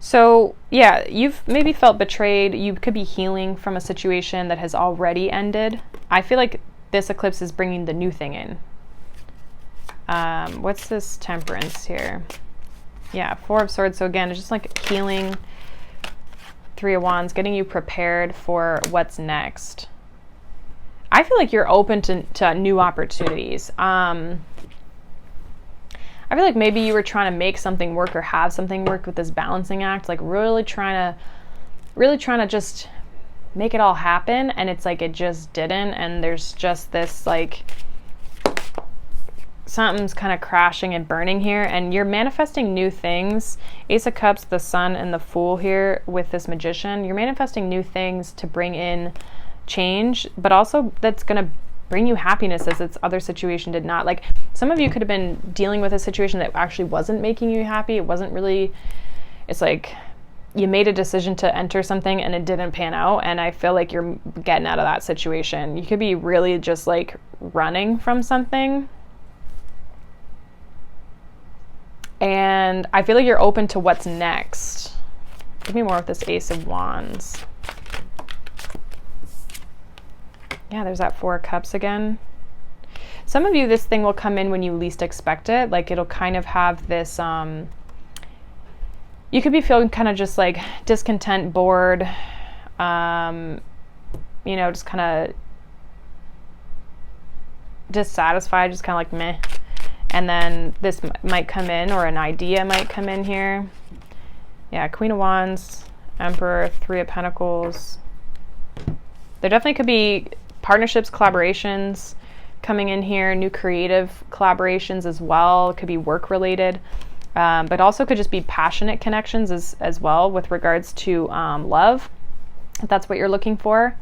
So yeah, you've maybe felt betrayed. You could be healing from a situation that has already ended. I feel like this eclipse is bringing the new thing in. What's this Temperance here? Yeah, Four of Swords. So again, it's just like healing. Three of Wands, getting you prepared for what's next. I feel like you're open to new opportunities. I feel like maybe you were trying to make something work or have something work with this balancing act, like really trying to just make it all happen, and it's like it just didn't, and there's just this like something's kind of crashing and burning here, and you're manifesting new things. Ace of Cups, the Sun, and the Fool here with this Magician. You're manifesting new things to bring in change, but also that's going to bring you happiness as this other situation did not. Like, some of you could have been dealing with a situation that actually wasn't making you happy. It wasn't really, it's like you made a decision to enter something and it didn't pan out, and I feel like you're getting out of that situation. You could be really just like running from something, and I feel like you're open to what's next. Give me more of this Ace of Wands. Yeah, there's that Four of Cups again. Some of you, this thing will come in when you least expect it. Like, it'll kind of have this, you could be feeling kind of just like discontent, bored, you know, just kind of dissatisfied, just kind of like meh. And then this might come in, or an idea might come in here. Yeah, Queen of Wands, Emperor, Three of Pentacles. There definitely could be partnerships, collaborations coming in here, new creative collaborations as well. It could be work related, but also could just be passionate connections as well with regards to love, if that's what you're looking for.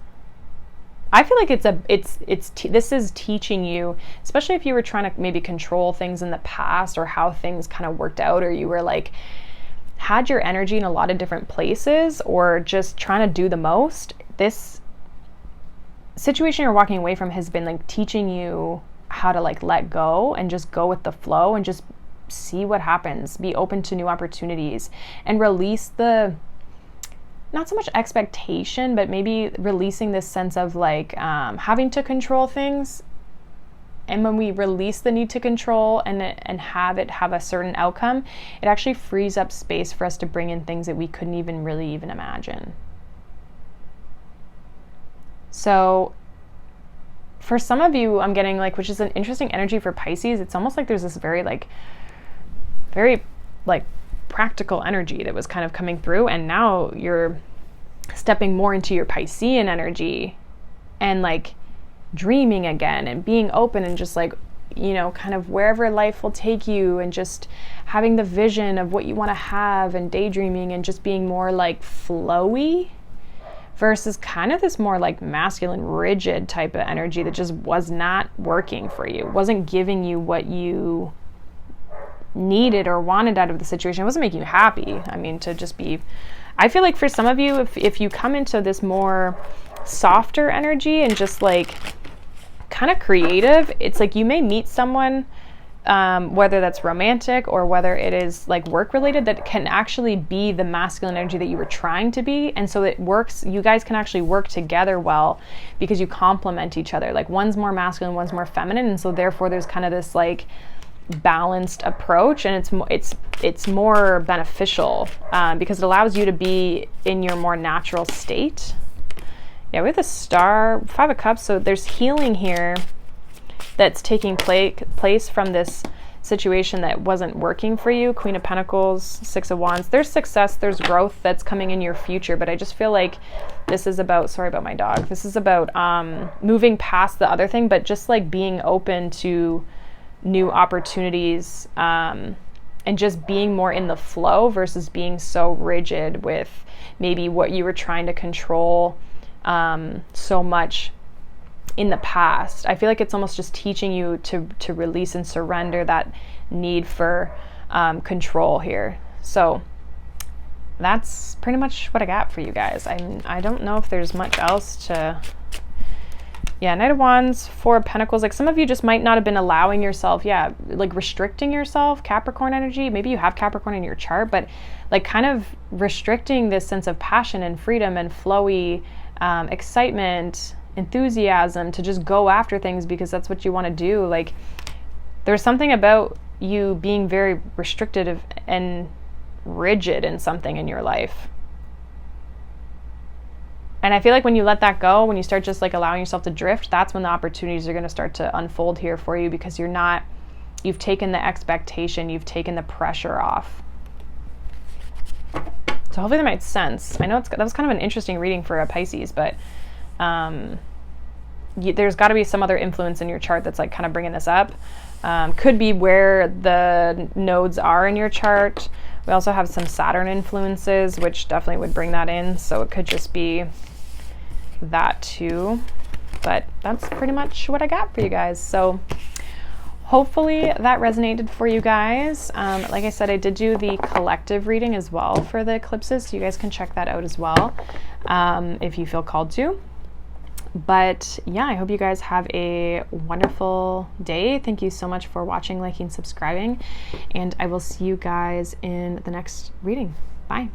I feel like this is teaching you, especially if you were trying to maybe control things in the past, or how things kind of worked out, or you were like had your energy in a lot of different places, or just trying to do the most. This situation you're walking away from has been like teaching you how to like let go and just go with the flow and just see what happens. Be open to new opportunities and release the, not so much expectation, but maybe releasing this sense of like having to control things. And when we release the need to control and have it have a certain outcome, it actually frees up space for us to bring in things that we couldn't even really even imagine. So for some of you, I'm getting like, which is an interesting energy for Pisces, it's almost like there's this very practical energy that was kind of coming through, and now you're stepping more into your Piscean energy and like dreaming again and being open and just like, you know, kind of wherever life will take you, and just having the vision of what you want to have, and daydreaming, and just being more like flowy, versus kind of this more like masculine, rigid type of energy that just was not working for you, wasn't giving you what you needed or wanted out of the situation. It wasn't making you happy. I mean, to just be, I feel like for some of you, if you come into this more softer energy and just like kind of creative, it's like you may meet someone, whether that's romantic or whether it is like work related, that can actually be the masculine energy that you were trying to be. And so it works, you guys can actually work together well because you complement each other. Like, one's more masculine, one's more feminine. And so therefore there's kind of this like balanced approach, and it's more beneficial because it allows you to be in your more natural state. Yeah, we have the Star, Five of Cups. So there's healing here that's taking place from this situation that wasn't working for you. Queen of Pentacles, Six of Wands. There's success, there's growth that's coming in your future, but I just feel like this is about, sorry about my dog, this is about moving past the other thing, but just like being open to new opportunities, and just being more in the flow versus being so rigid with maybe what you were trying to control so much in the past. I feel like it's almost just teaching you to release and surrender that need for control here. So that's pretty much what I got for you guys. I don't know if there's much else to... Yeah, Knight of Wands, Four of Pentacles. Like some of you just might not have been allowing yourself, like restricting yourself, Capricorn energy. Maybe you have Capricorn in your chart, but like kind of restricting this sense of passion and freedom and flowy excitement, enthusiasm to just go after things because that's what you want to do. Like there's something about you being very restricted and rigid in something in your life. And I feel like when you let that go, when you start just like allowing yourself to drift, that's when the opportunities are going to start to unfold here for you, because you've taken the expectation, you've taken the pressure off. So hopefully that made sense. I know that was kind of an interesting reading for a Pisces, but there's got to be some other influence in your chart that's like kind of bringing this up. Could be where the nodes are in your chart. We also have some Saturn influences, which definitely would bring that in. So it could just be that too. But that's pretty much what I got for you guys. So hopefully that resonated for you guys. Like I said, I did do the collective reading as well for the eclipses, so you guys can check that out as well if you feel called to. But yeah, I hope you guys have a wonderful day. Thank you so much for watching, liking, subscribing, and I will see you guys in the next reading. Bye.